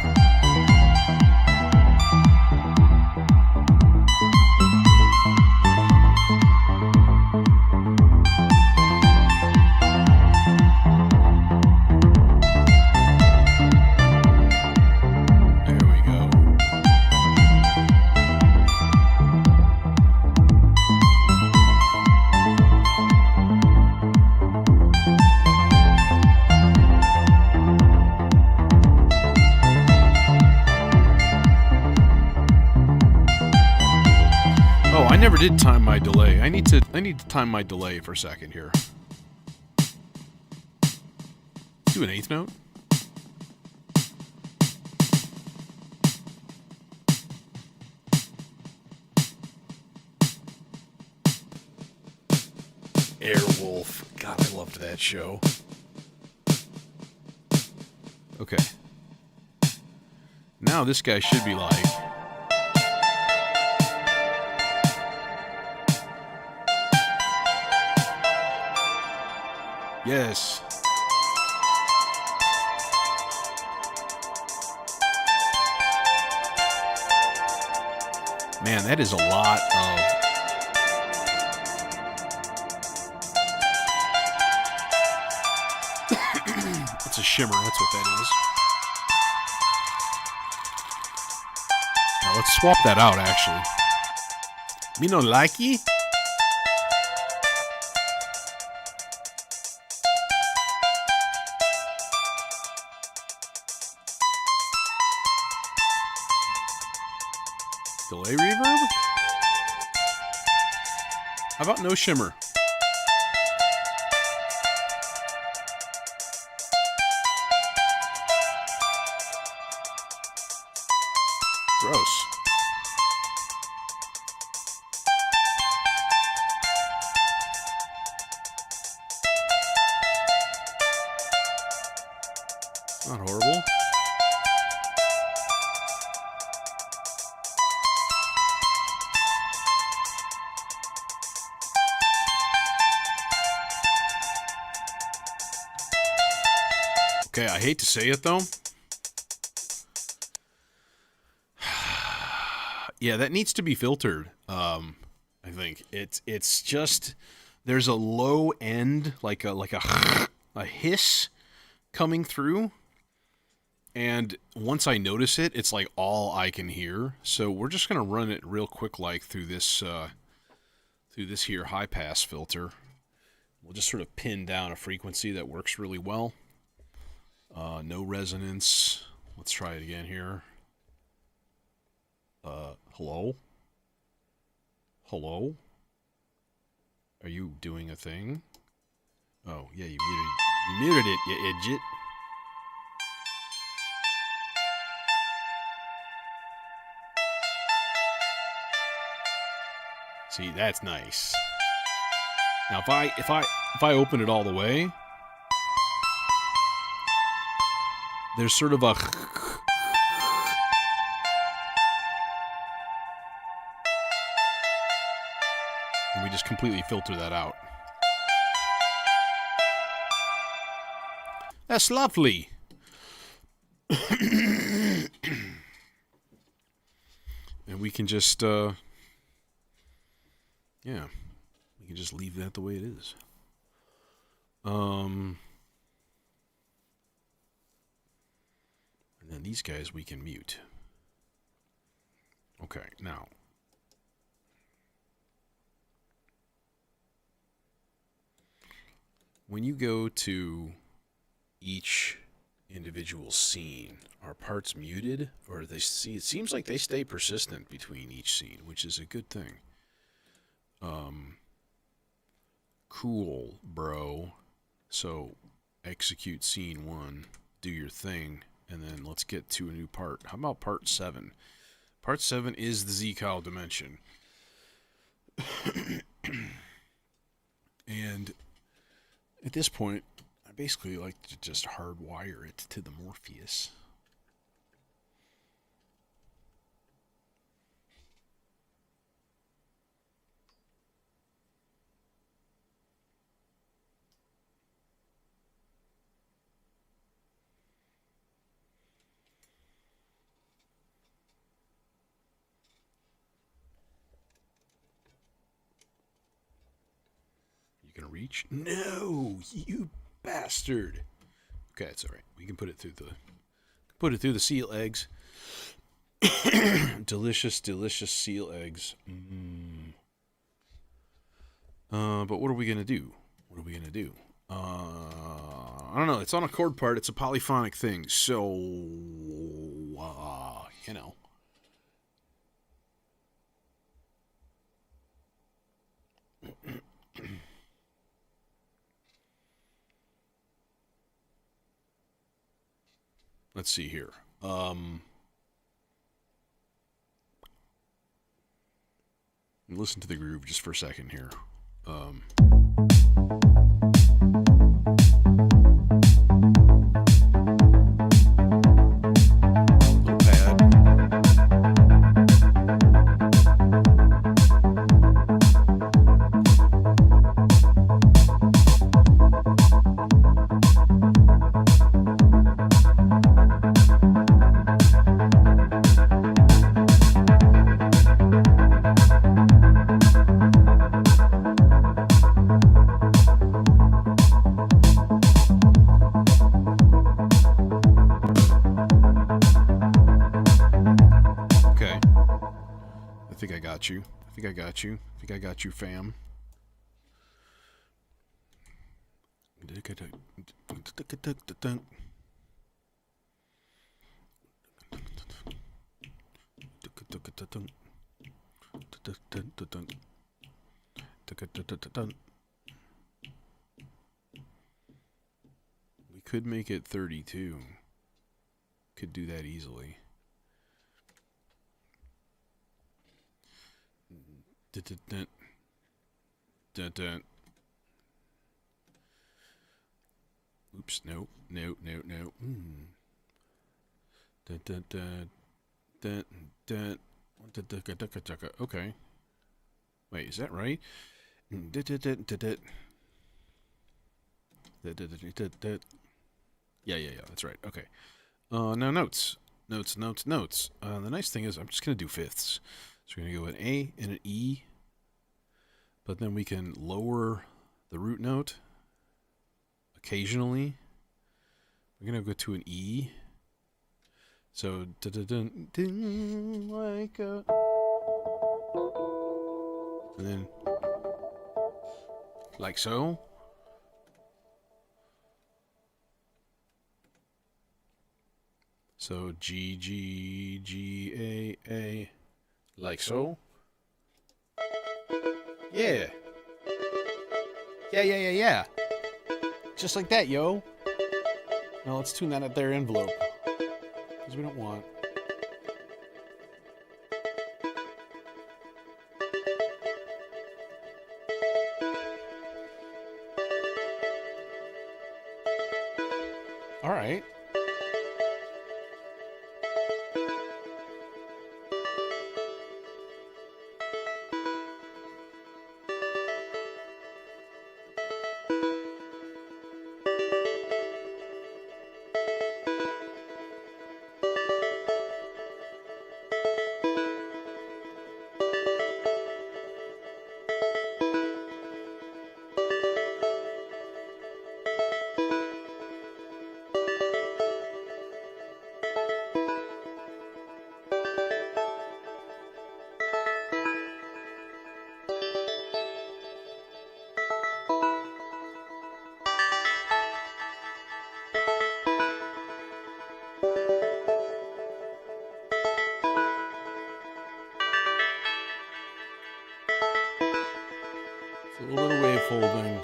I never did time my delay. I need to time my delay for a second here. Do an eighth note. Airwolf. God, I loved that show. Okay. Now this guy should be like... Yes. Man, that is a lot of... It's a shimmer, that's what that is. Now let's swap that out, actually. Me no likey? Delay reverb? How about no shimmer? Gross. Not horrible. Okay, I hate to say it though. Yeah, that needs to be filtered. I think it's just there's a low end, like a hiss coming through, and once I notice it, it's like all I can hear. So we're just gonna run it real quick, like through this here high pass filter. We'll just sort of pin down a frequency that works really well. No resonance. Let's try it again here. Hello? Hello? Are you doing a thing? Oh, yeah, you muted it, you idiot. See, that's nice. Now, if I open it all the way, there's sort of a... And we just completely filter that out. That's lovely. And we can just, yeah, we can just leave that the way it is. And then these guys we can mute. Okay, now. When you go to each individual scene, are parts muted, or it seems like they stay persistent between each scene, which is a good thing. Cool, bro. So execute scene 1, do your thing, and then let's get to a new part. How about part 7? Part 7 is the Z-Kyle dimension. And at this point, I basically like to just hardwire it to the Morpheus. Gonna reach? No, you bastard. Okay, it's all right. We can put it through the seal eggs. Delicious, delicious seal eggs. But what are we gonna do? What are we gonna do? I don't know. It's on a chord part. It's a polyphonic thing. So, you know. Let's see here. Listen to the groove just for a second here. Little pad. got you. I think I got you. I think I got you, fam. We could make it 32. Could do that easily. Oops, no. Okay. Wait, is that right? Yeah, that's right. Okay. Now notes. Notes. The nice thing is I'm just going to do fifths. So we're going to go an A and an E, but then we can lower the root note occasionally. We're going to go to an E. So, like a... And then, like so. So, G, G, G, A, like so. Yeah. Yeah. Just like that, yo. Now let's tune that at their envelope. Because we don't want... All right. It's a little bit of wave folding.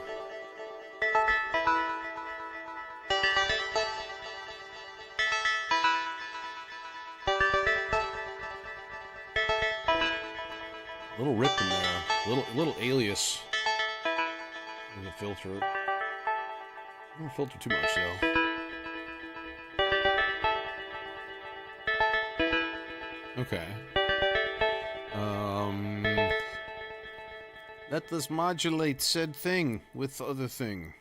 A little rip in there. Little alias. I'm gonna filter it. I don't filter too much though. Okay. Let us modulate said thing with other thing.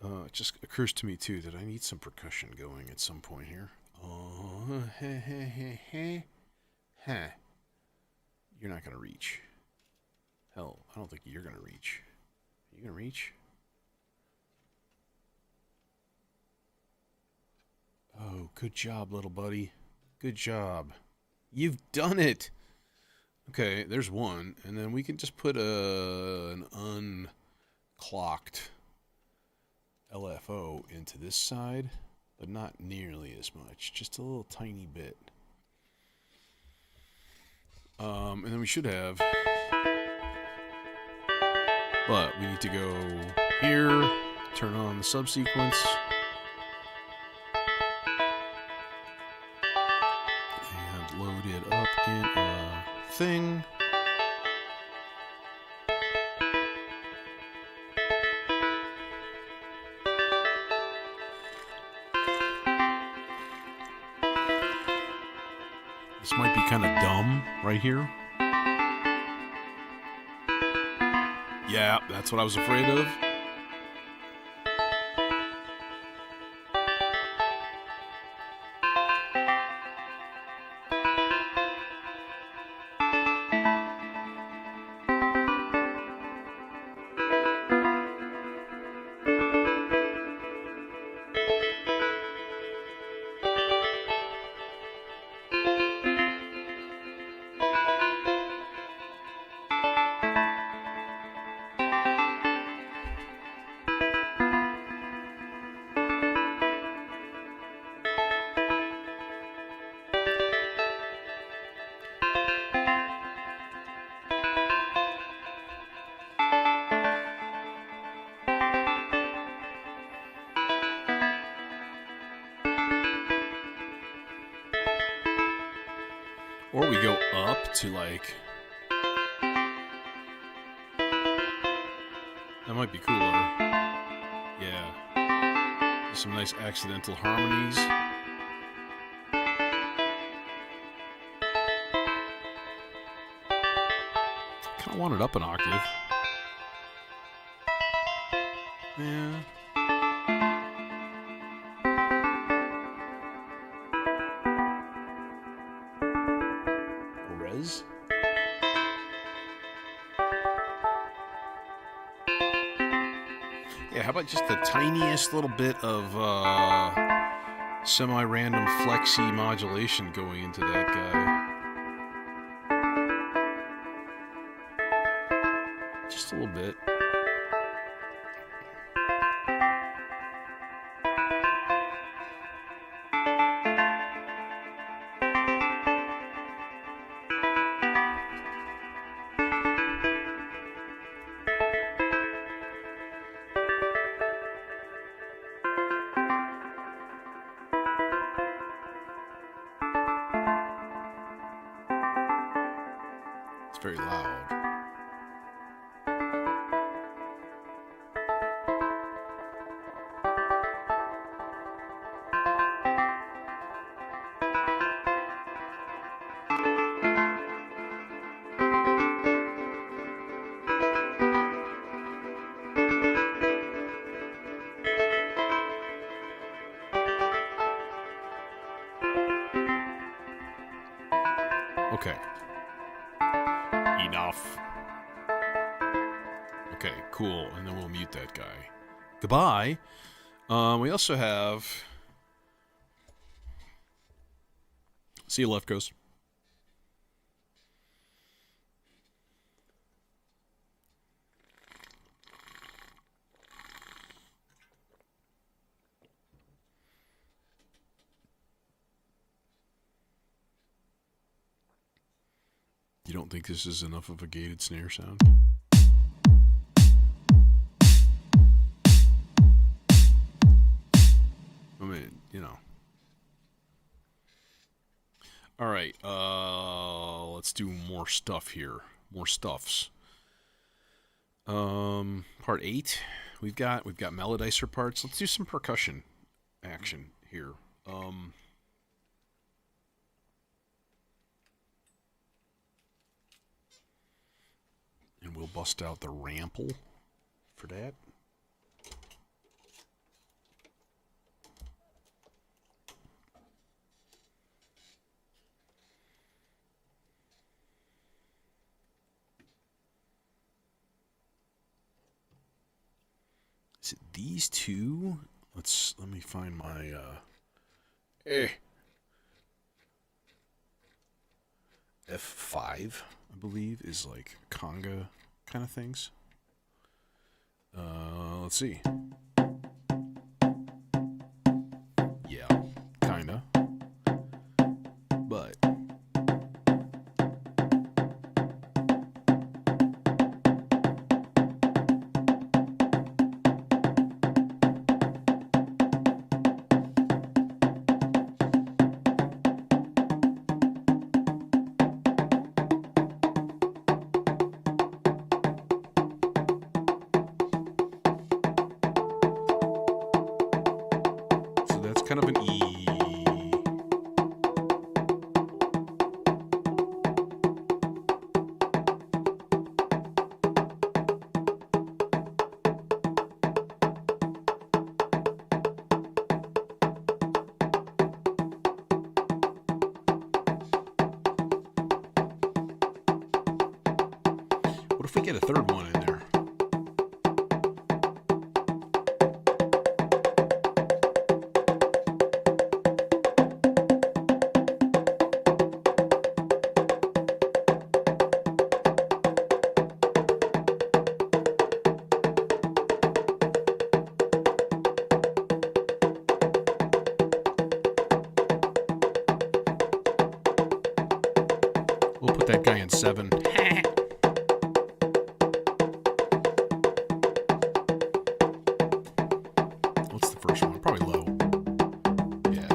It just occurs to me too that I need some percussion going at some point here. Oh, You're not gonna reach. Hell, I don't think you're gonna reach. Are you gonna reach? Oh, good job, little buddy. Good job. You've done it! Okay, there's one, and then we can just put an unclocked LFO into this side, but not nearly as much, just a little tiny bit. And then we should have, but we need to go here, turn on the subsequence, and load it up in a thing. This might be kind of dumb right here. Yeah, that's what I was afraid of. Or we go up to like... That might be cooler. Yeah. Some nice accidental harmonies. Kind of want it up an octave. Yeah. Res. Yeah, how about just the tiniest little bit of semi-random flexy modulation going into that guy? Just a little bit. Very loud. Okay. Enough. Okay, cool. And then we'll mute that guy. Goodbye. We also have... See you, Left Coast. You don't think this is enough of a gated snare sound? I mean, you know. Alright, let's do more stuff here. More stuffs. Part 8. We've got melodizer parts. Let's do some percussion action here. And we'll bust out the rample for that. Is it these two? Let me find my F5, I believe, is like conga kind of things. Let's see. Yeah, kinda. But kind of an E. What if we get a third one in there? We'll put that guy in 7. What's the first one? Probably low. Yeah.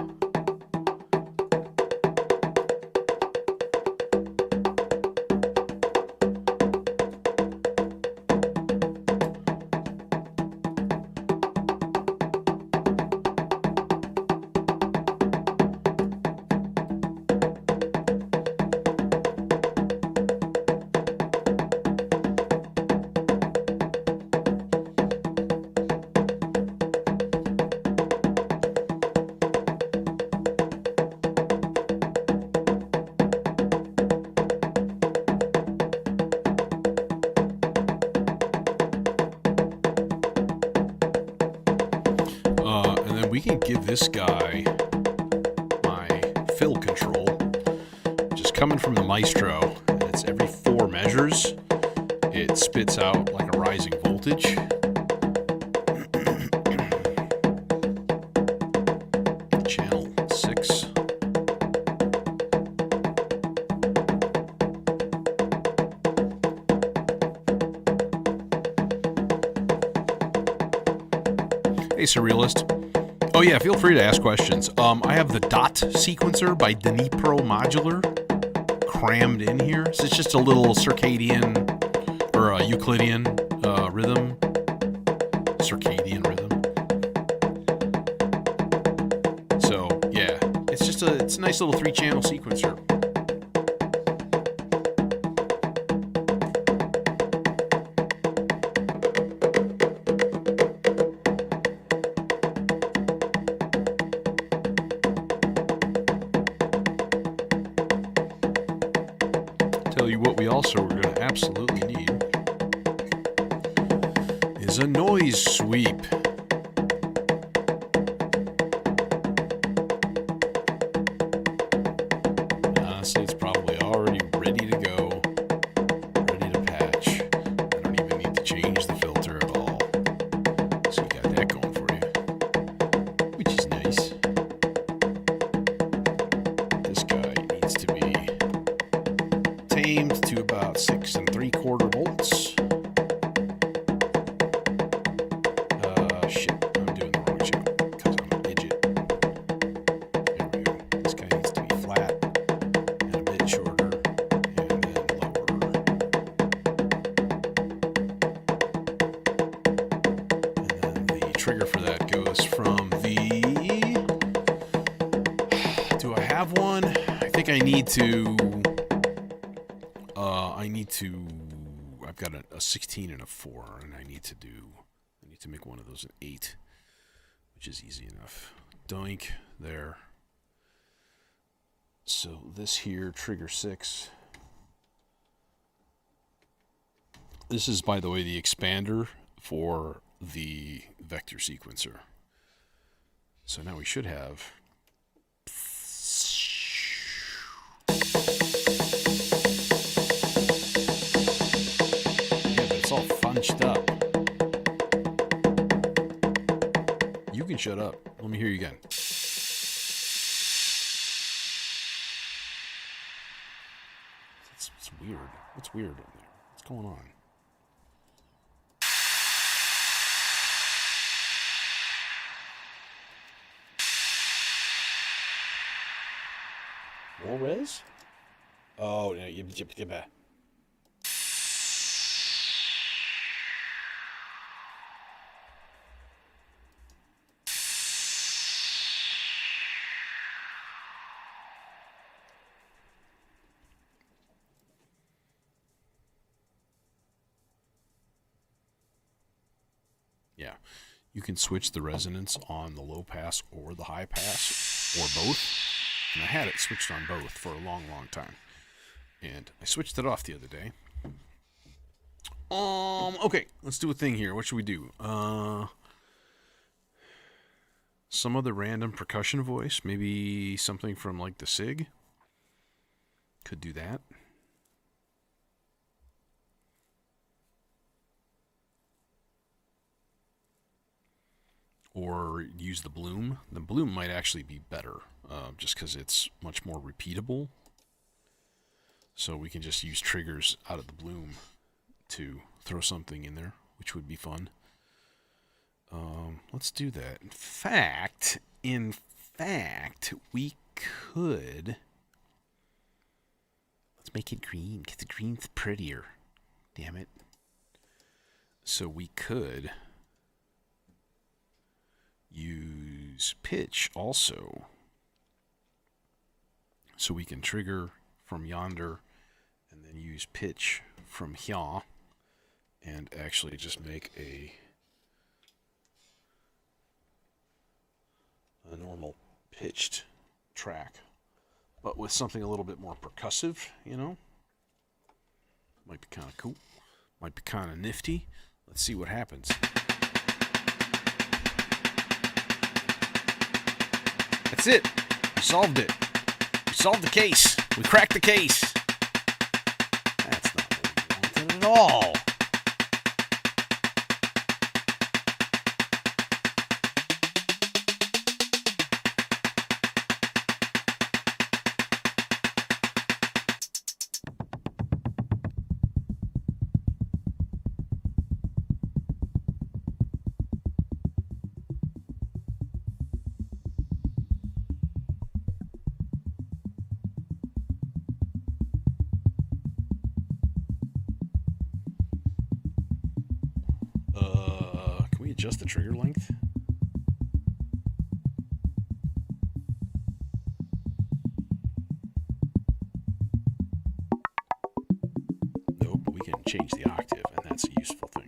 then we can give this guy my fill control, which is coming from the Maestro. And it's every 4 measures, it spits out like a rising voltage. Channel 6. Hey, Surrealist. Oh yeah, feel free to ask questions. I have the dot sequencer by Dnipro Modular crammed in here. So it's just a little circadian or a Euclidean rhythm. Circadian rhythm. So yeah, it's a nice little 3-channel sequencer. Tell you what we also are going to absolutely need is a noise sweep. Honestly, it's probably already ready to go, ready to patch. I don't even need to change the filter at all. So you got that going for you, which is nice. This guy needs to be tamed to about 6 3/4 volts. Shit, I'm doing the wrong channel because I'm an idiot. There we go. This guy needs to be flat and a bit shorter and then lower. And then the trigger for that goes from the... Do I have one? I think I need to... I've got a 16 and a 4, and I need to make one of those an 8, which is easy enough. Doink, there. So this here, trigger 6. This is, by the way, the expander for the vector sequencer. So now we should have... It's all funched up. You can shut up. Let me hear you again. It's weird. What's weird in there? What's going on? More res? Oh, no, you back. Yeah, you can switch the resonance on the low pass or the high pass, or both. And I had it switched on both for a long, long time. And I switched it off the other day. Okay, let's do a thing here. What should we do? Some other random percussion voice. Maybe something from like the SIG. Could do that. Or use the bloom. The bloom might actually be better, just because it's much more repeatable. So we can just use triggers out of the bloom to throw something in there, which would be fun. Let's do that. In fact, we could... Let's make it green, because the green's prettier. Damn it. So we could... use pitch also, so we can trigger from yonder and then use pitch from here and actually just make a normal pitched track, but with something a little bit more percussive, you know. Might be kind of cool, might be kind of nifty. Let's see what happens. That's it. We solved it. We solved the case. We cracked the case. That's not what we wanted at all. Can we adjust the trigger length? Nope, but we can change the octave, and that's a useful thing.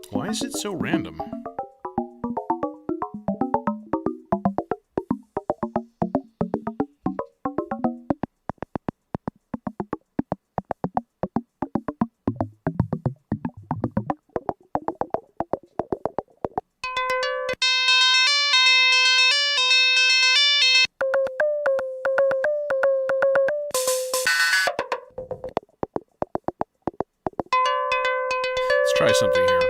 Why is it so random? Let's try something here.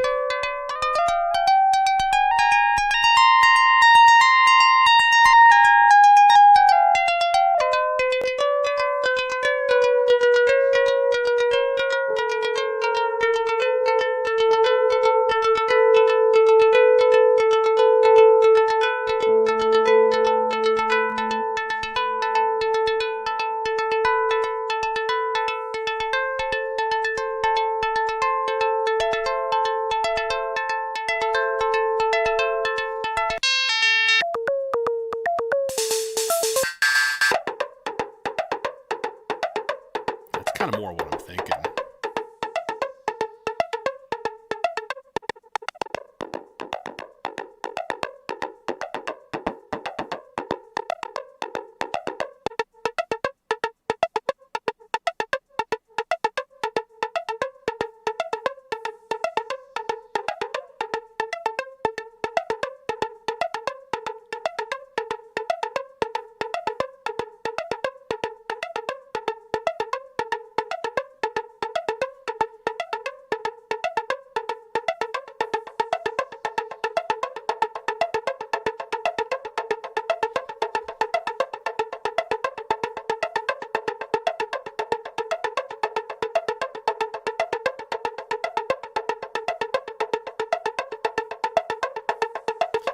Kind of more what I'm thinking.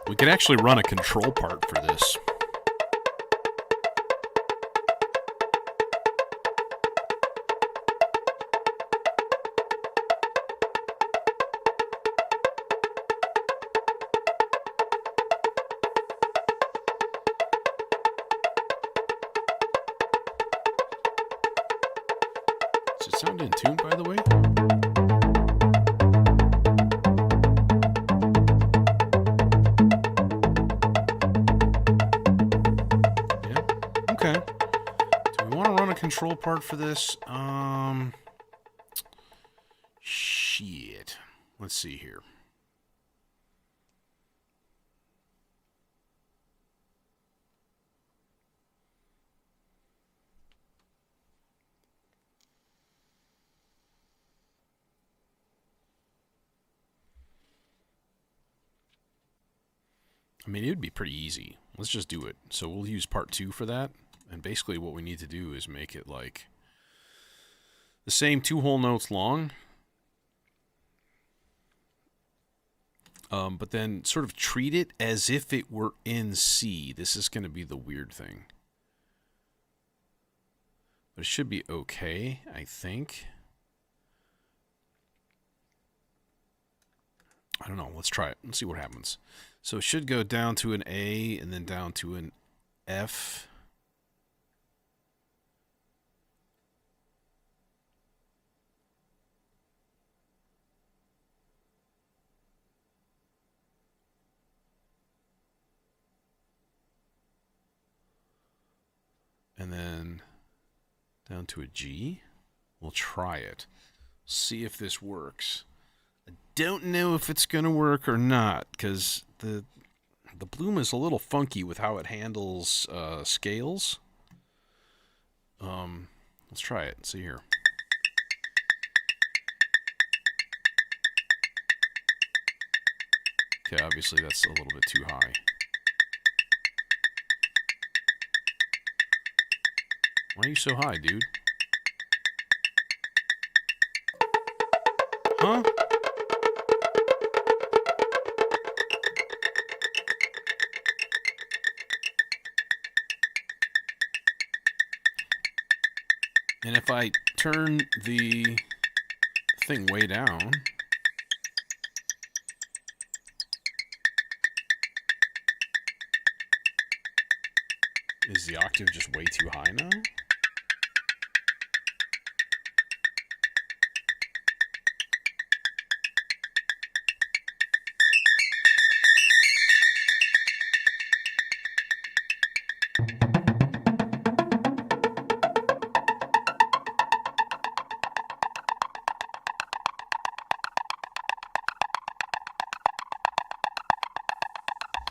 We could actually run a control part for this. Does it sound in tune, by the way? Okay. Do we want to run a control part for this? Shit. Let's see here. I mean, it would be pretty easy. Let's just do it. So we'll use part 2 for that. And basically what we need to do is make it like the same 2 whole notes long. But then sort of treat it as if it were in C. This is going to be the weird thing. But it should be okay, I think. I don't know. Let's try it. Let's see what happens. So it should go down to an A and then down to an F. And then down to a G. We'll try it. See if this works. I don't know if it's going to work or not, because the Bloom is a little funky with how it handles scales. Let's try it. See here. Okay, obviously that's a little bit too high. Why are you so high, dude? Huh? And if I turn the thing way down, is the octave just way too high now?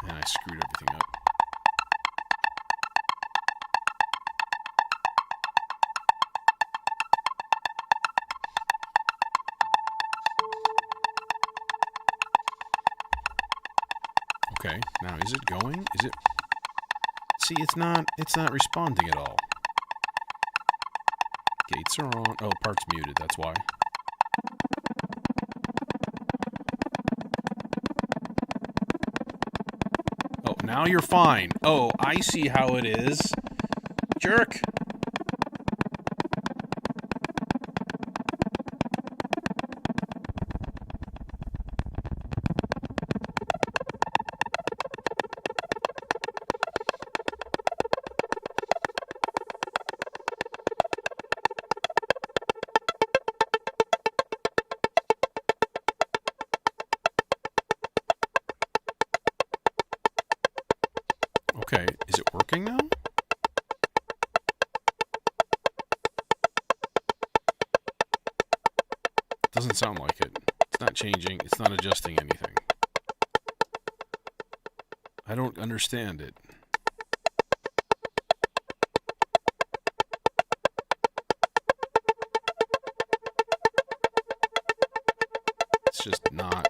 And I screwed everything up. Okay, now is it going? Is it? See, it's not responding at all. Gates are on. Oh, part's muted, that's why. Oh, now you're fine. Oh, I see how it is. Jerk. Okay, is it working now? Doesn't sound like it. It's not changing. It's not adjusting anything. I don't understand it. It's just not.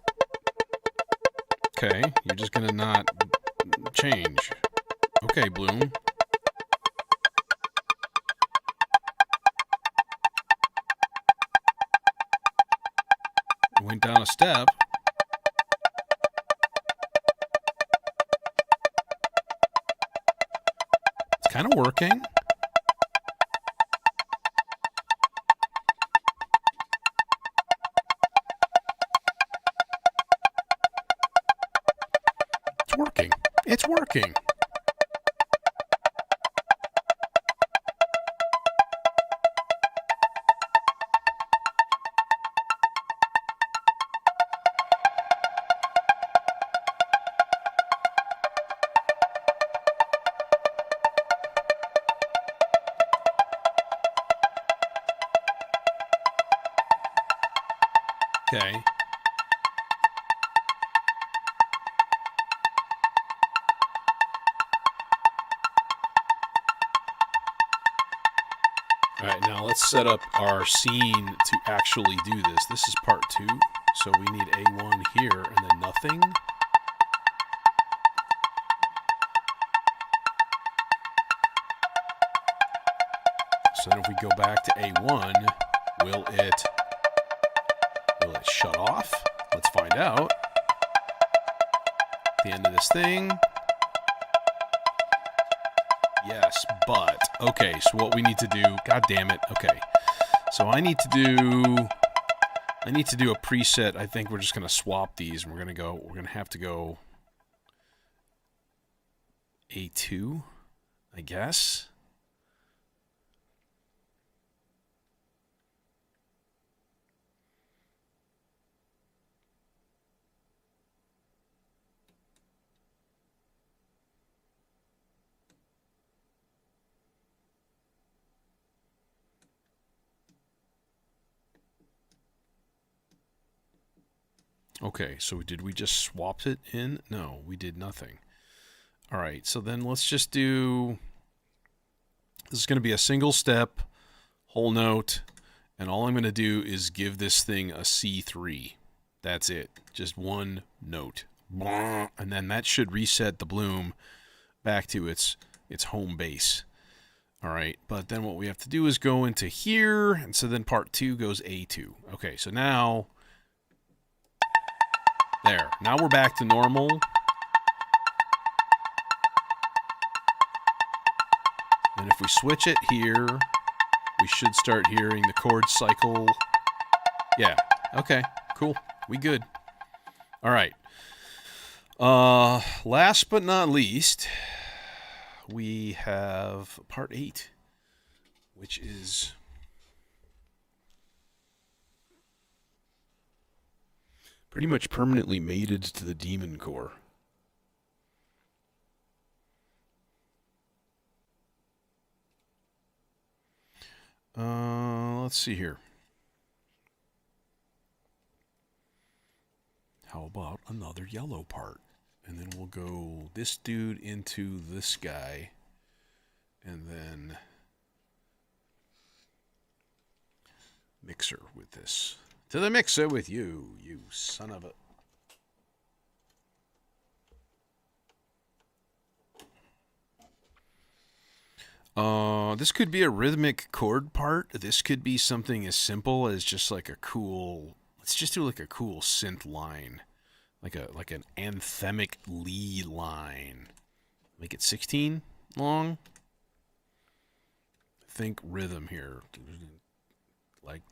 Okay, you're just gonna not change. Okay, Bloom. Went down a step. It's kind of working. It's working. It's working. Okay. All right, now let's set up our scene to actually do this. This is part 2, so we need A1 here and then nothing. So then if we go back to A1, will it shut off? Let's find out. The end of this thing. Yes, but okay, so what we need to do, god damn it. Okay. So I need to do a preset. I think we're just going to swap these and we're going to have to go A2, I guess. Okay, so did we just swap it in? No, we did nothing. All right, so then let's just do... This is going to be a single step, whole note, and all I'm going to do is give this thing a C3. That's it. Just one note. And then that should reset the bloom back to its home base. All right, but then what we have to do is go into here, and so then part 2 goes A2. Okay, so now... There. Now we're back to normal. And if we switch it here, we should start hearing the chord cycle. Yeah. Okay. Cool. We good. All right. Last but not least, we have part 8, which is... pretty much permanently mated to the demon core. Let's see here. How about another yellow part? And then we'll go this dude into this guy. And then mixer with this. To the mixer with you, you son of a... This could be a rhythmic chord part. This could be something as simple as just like a cool... Let's just do like a cool synth line. Like an anthemic lead line. Make it 16 long. Think rhythm here. Like...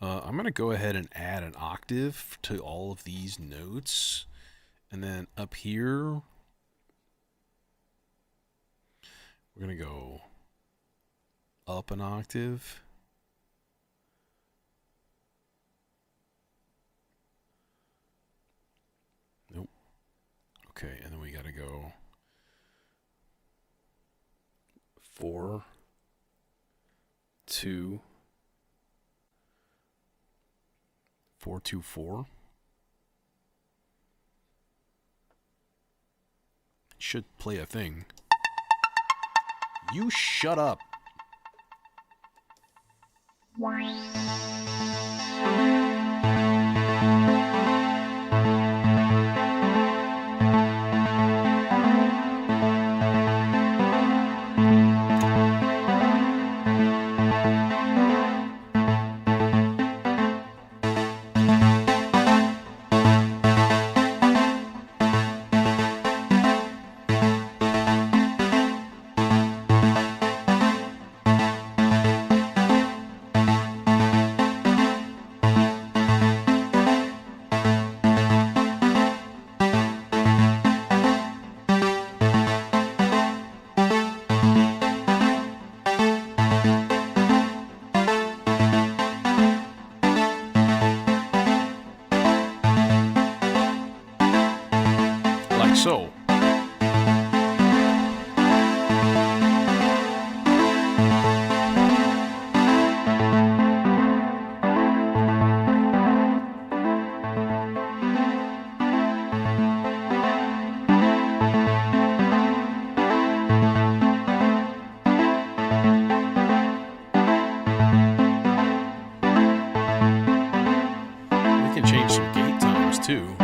I'm going to go ahead and add an octave to all of these notes. And then up here, we're going to go up an octave. Nope. Okay, and then we got to go 4, 2, 4, 2, 4. Should play a thing. You shut up. like so. We can change some gate times too.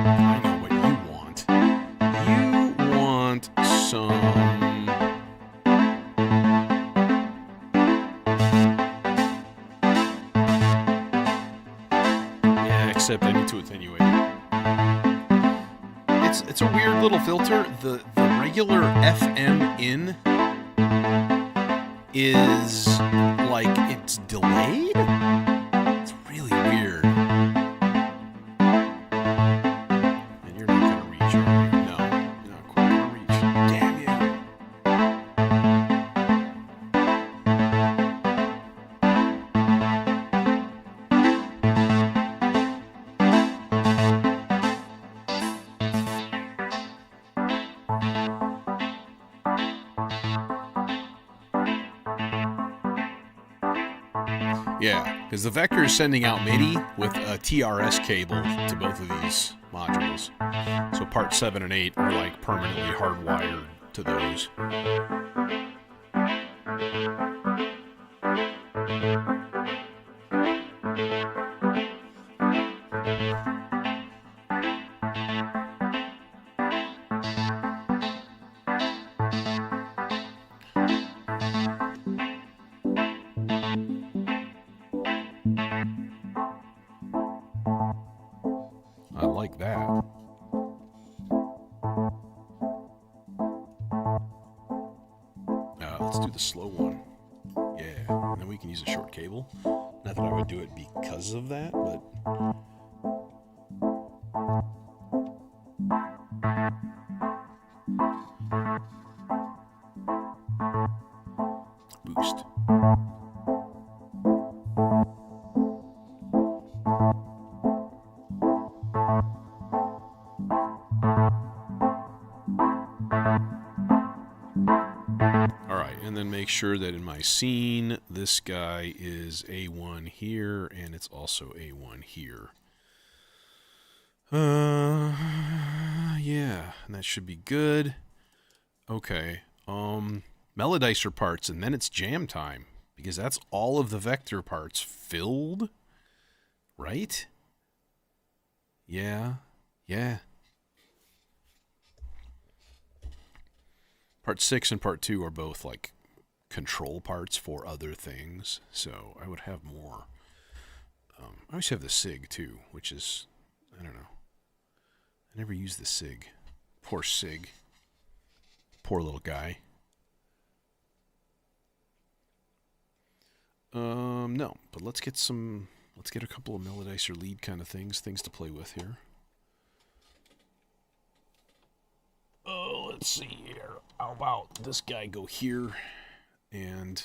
I know what you want. You want some... Yeah, except I need to attenuate it. It's a weird little filter. The regular FM in is like it's delayed. It's really weird. And you're not gonna reach, are you? No, you're not quite gonna reach. Damn you. Yeah, because the Vector is sending out MIDI with a TRS cable to both of these modules. So parts 7 and 8 are like permanently hardwired to those. I like that. Let's do the slow one. Yeah, and then we can use a short cable. Not that I would do it because of that, but... Boost. Alright, and then make sure that in my scene, this guy is A1 here, and it's also A1 here. Yeah, and that should be good. Okay, Melodicer parts, and then it's jam time, because that's all of the Vector parts filled, right? Yeah. Part 6 and part 2 are both like control parts for other things, so I would have more. I always have the SIG too, which is, I don't know. I never use the SIG. Poor SIG. Poor little guy. No, but let's get a couple of Melodicer lead kind of things to play with here. Oh, let's see here. How about this guy go here, and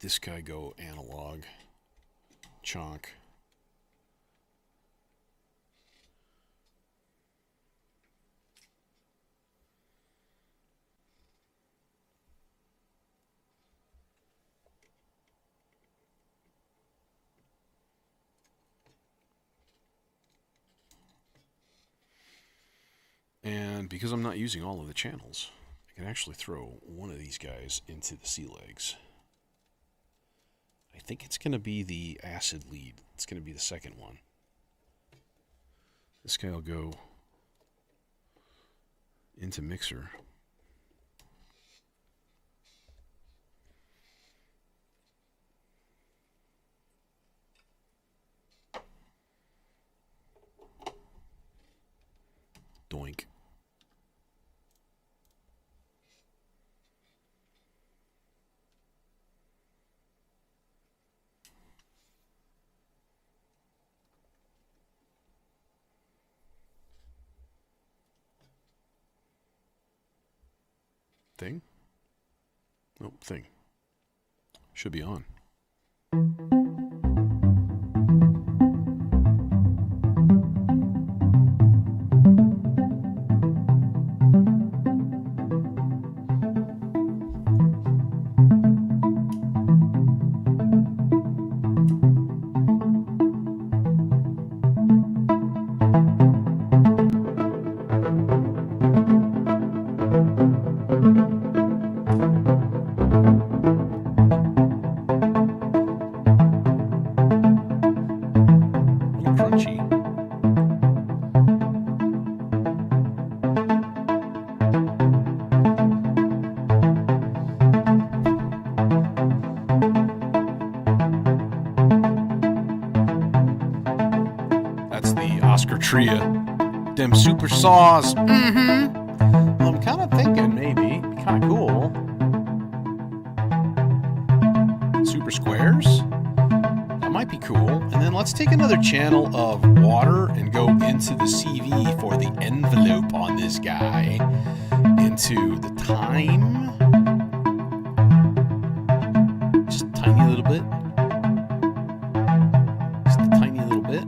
this guy go analog, chonk. And because I'm not using all of the channels, I can actually throw one of these guys into the C legs. I think it's going to be the acid lead. It's going to be the second one. This guy will go into mixer. Thing? Nope, thing. Should be on. Crunchy. That's the Oscar Tria. Them super saws. Mm-hmm. Well, I'm kind of thinking maybe kind of cool. Super squares. That might be cool. And then let's take another channel of water and go into the CV for the envelope on this guy. Into the time. Just a tiny little bit. Just a tiny little bit.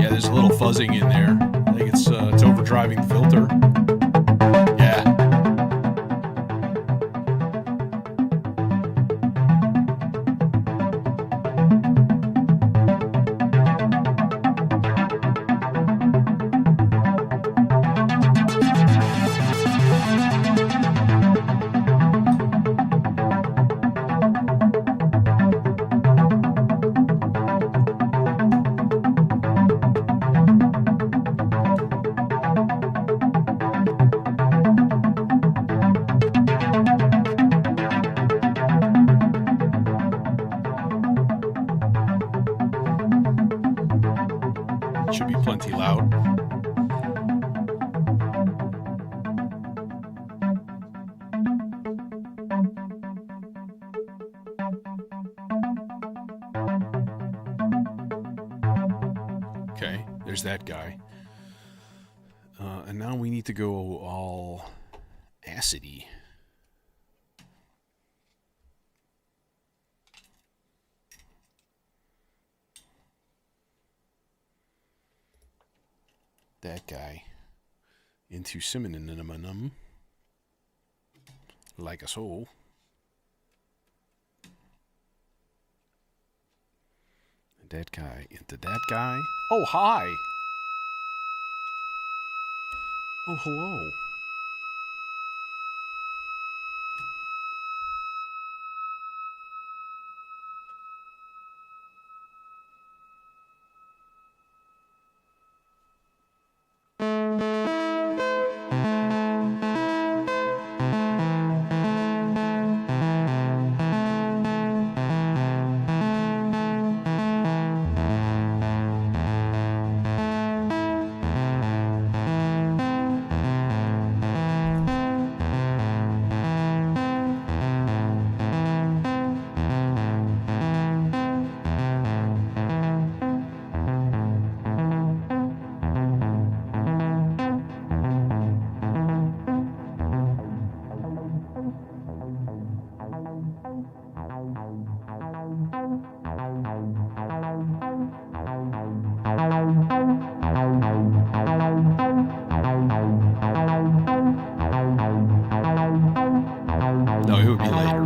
There's a little fuzzing in there. I think it's overdriving the filter. Yeah. Should be plenty loud. Okay, there's that guy. And now we need to go all acidy. That guy into synonym like a soul. That guy into that guy. Oh, hi. Oh, hello. No, it would be later.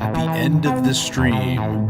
At the end of the stream.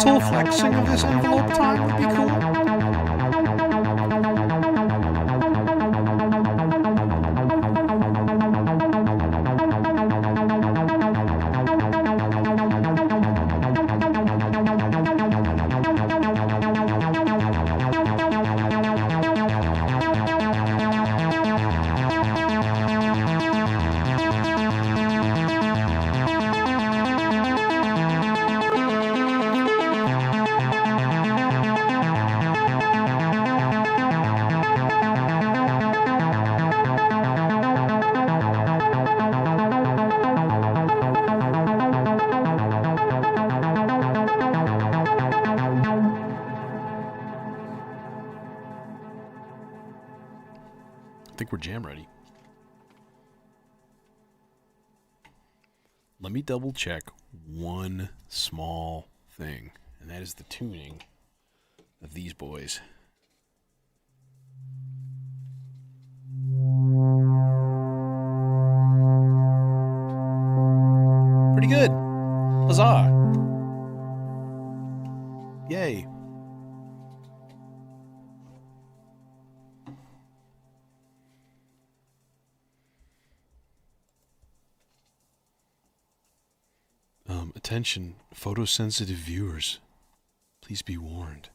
full flexing of this envelope time would be cool. I think we're jam ready. Let me double check one small thing, and that is the tuning of these boys. Pretty good. Huzzah. Yay. Attention, photosensitive viewers. Please be warned.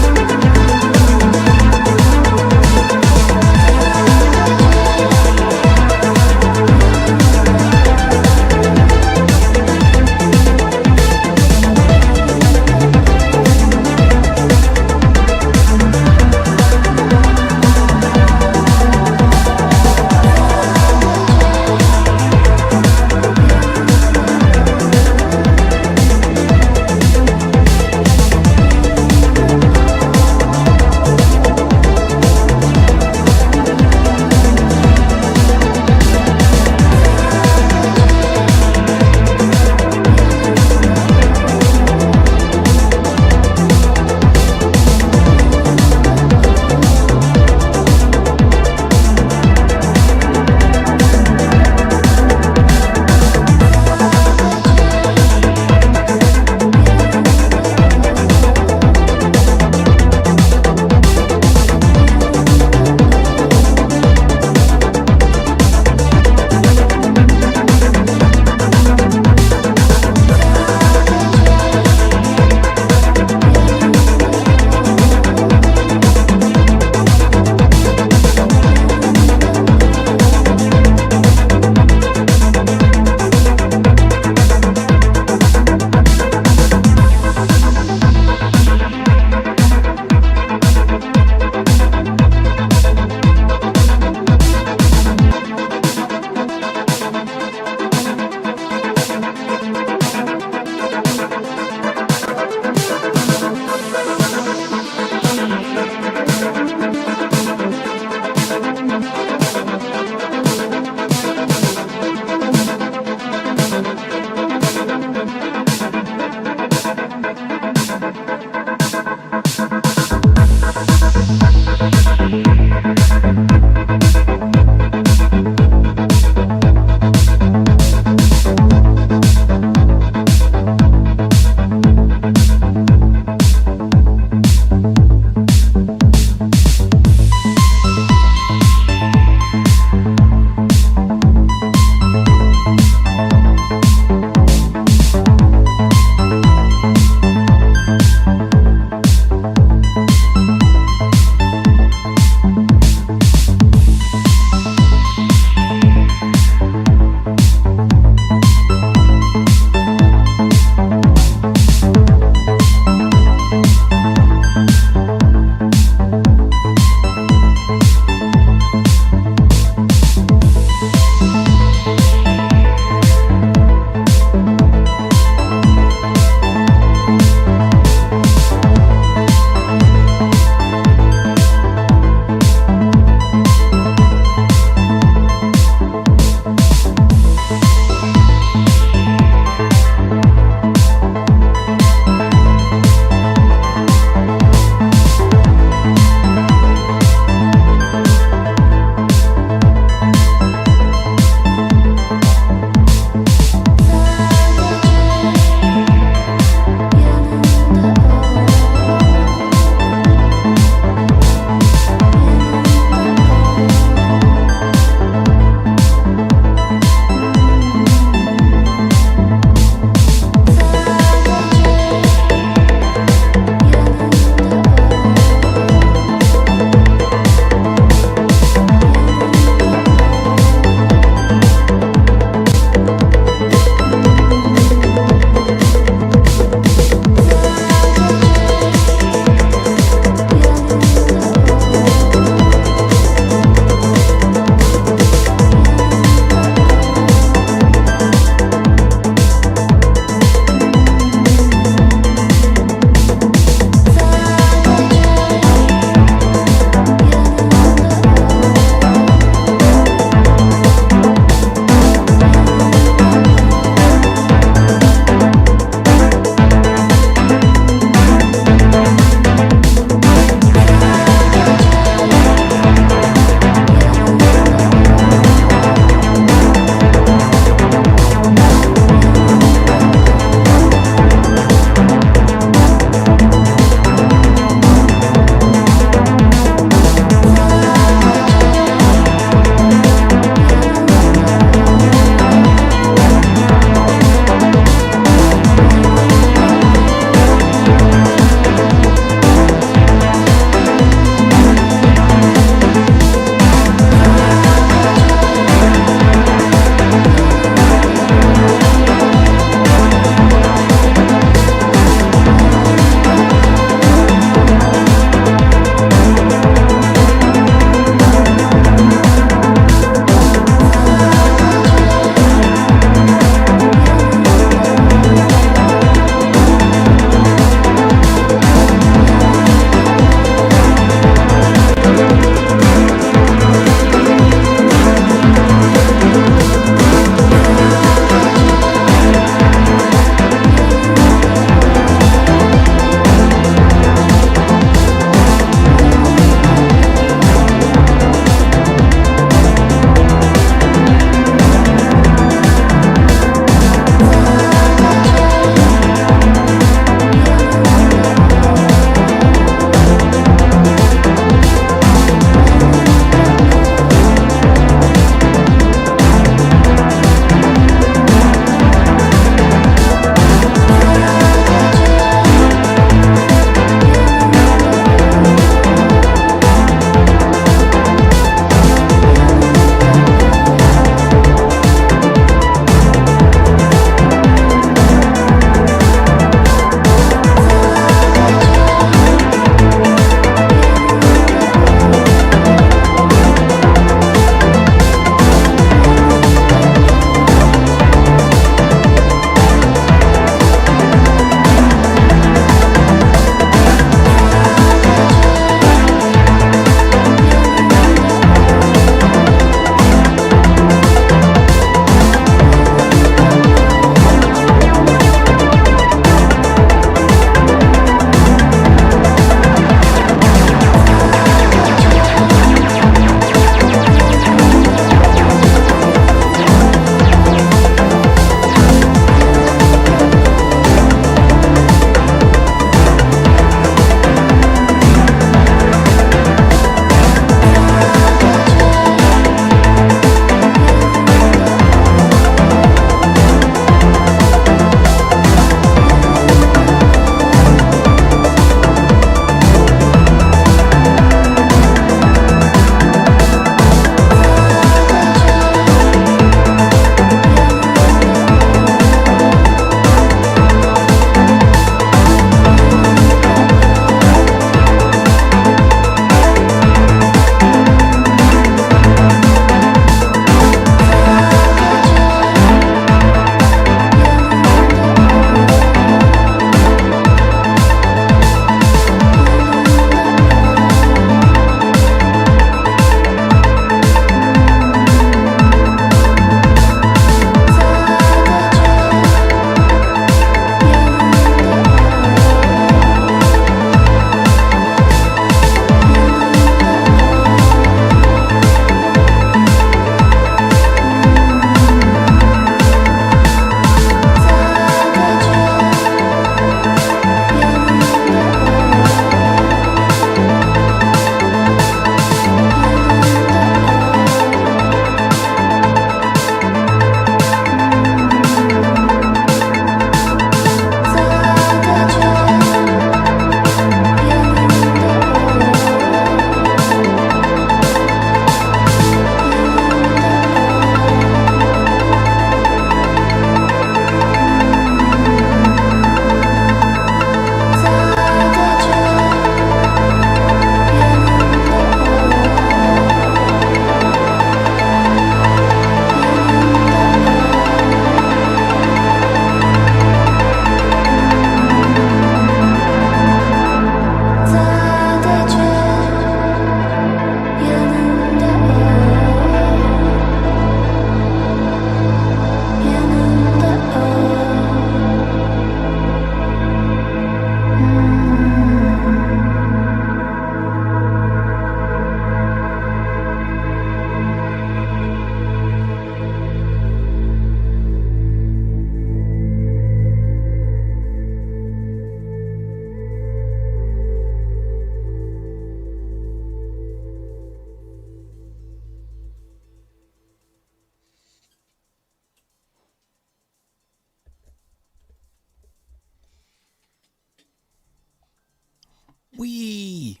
Wee.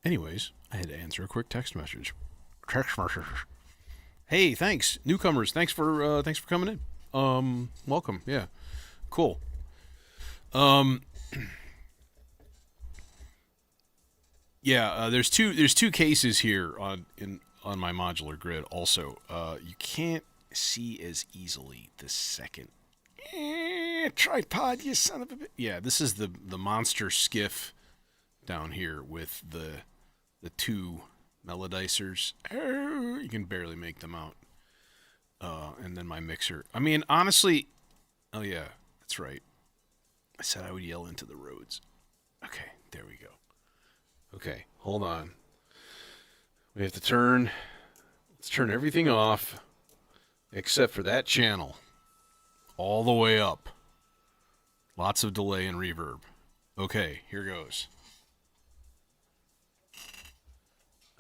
Anyways, I had to answer a quick text message. Hey, thanks, newcomers. Thanks for coming in. Welcome. Yeah, cool. Yeah. There's two cases here on my modular grid. Also, you can't see as easily the second tripod. You son of a bitch. Yeah, this is the monster skiff down here with the two melodicers. You can barely make them out. And then my mixer. I mean, honestly, oh yeah, that's right. I said I would yell into the roads. Okay, there we go. Okay, hold on. We have to let's turn everything off except for that channel. All the way up. Lots of delay and reverb. Okay, here goes.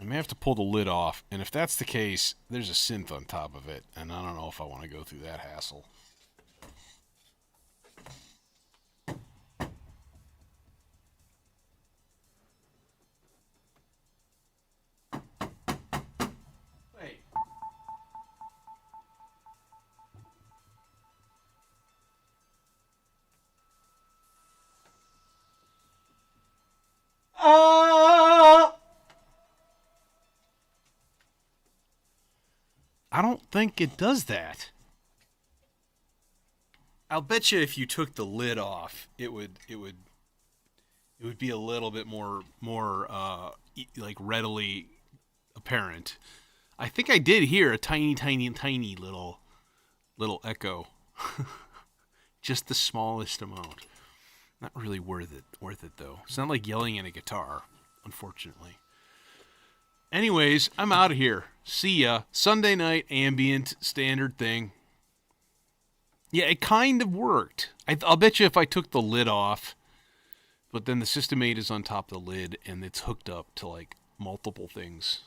I may have to pull the lid off, and if that's the case, there's a synth on top of it, and I don't know if I want to go through that hassle. Wait. I don't think it does that. I'll bet you if you took the lid off, it would be a little bit more like readily apparent. I think I did hear a tiny little echo. Just the smallest amount. Not really worth it though. It's not like yelling in a guitar, unfortunately. Anyways, I'm out of here. See ya. Sunday night ambient standard thing. Yeah, it kind of worked. I'll bet you if I took the lid off, but then the System 8 is on top of the lid and it's hooked up to like multiple things.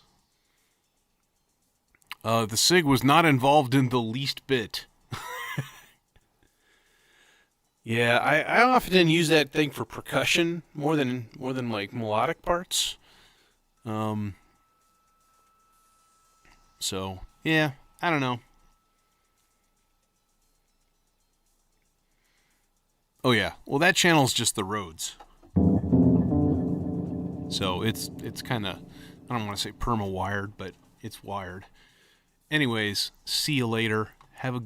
The SIG was not involved in the least bit. Yeah, I often use that thing for percussion more than like melodic parts. So, yeah, I don't know. Oh yeah, well that channel's just the Rhodes. So it's kind of, I don't want to say perma-wired, but it's wired. Anyways, see you later. Have a good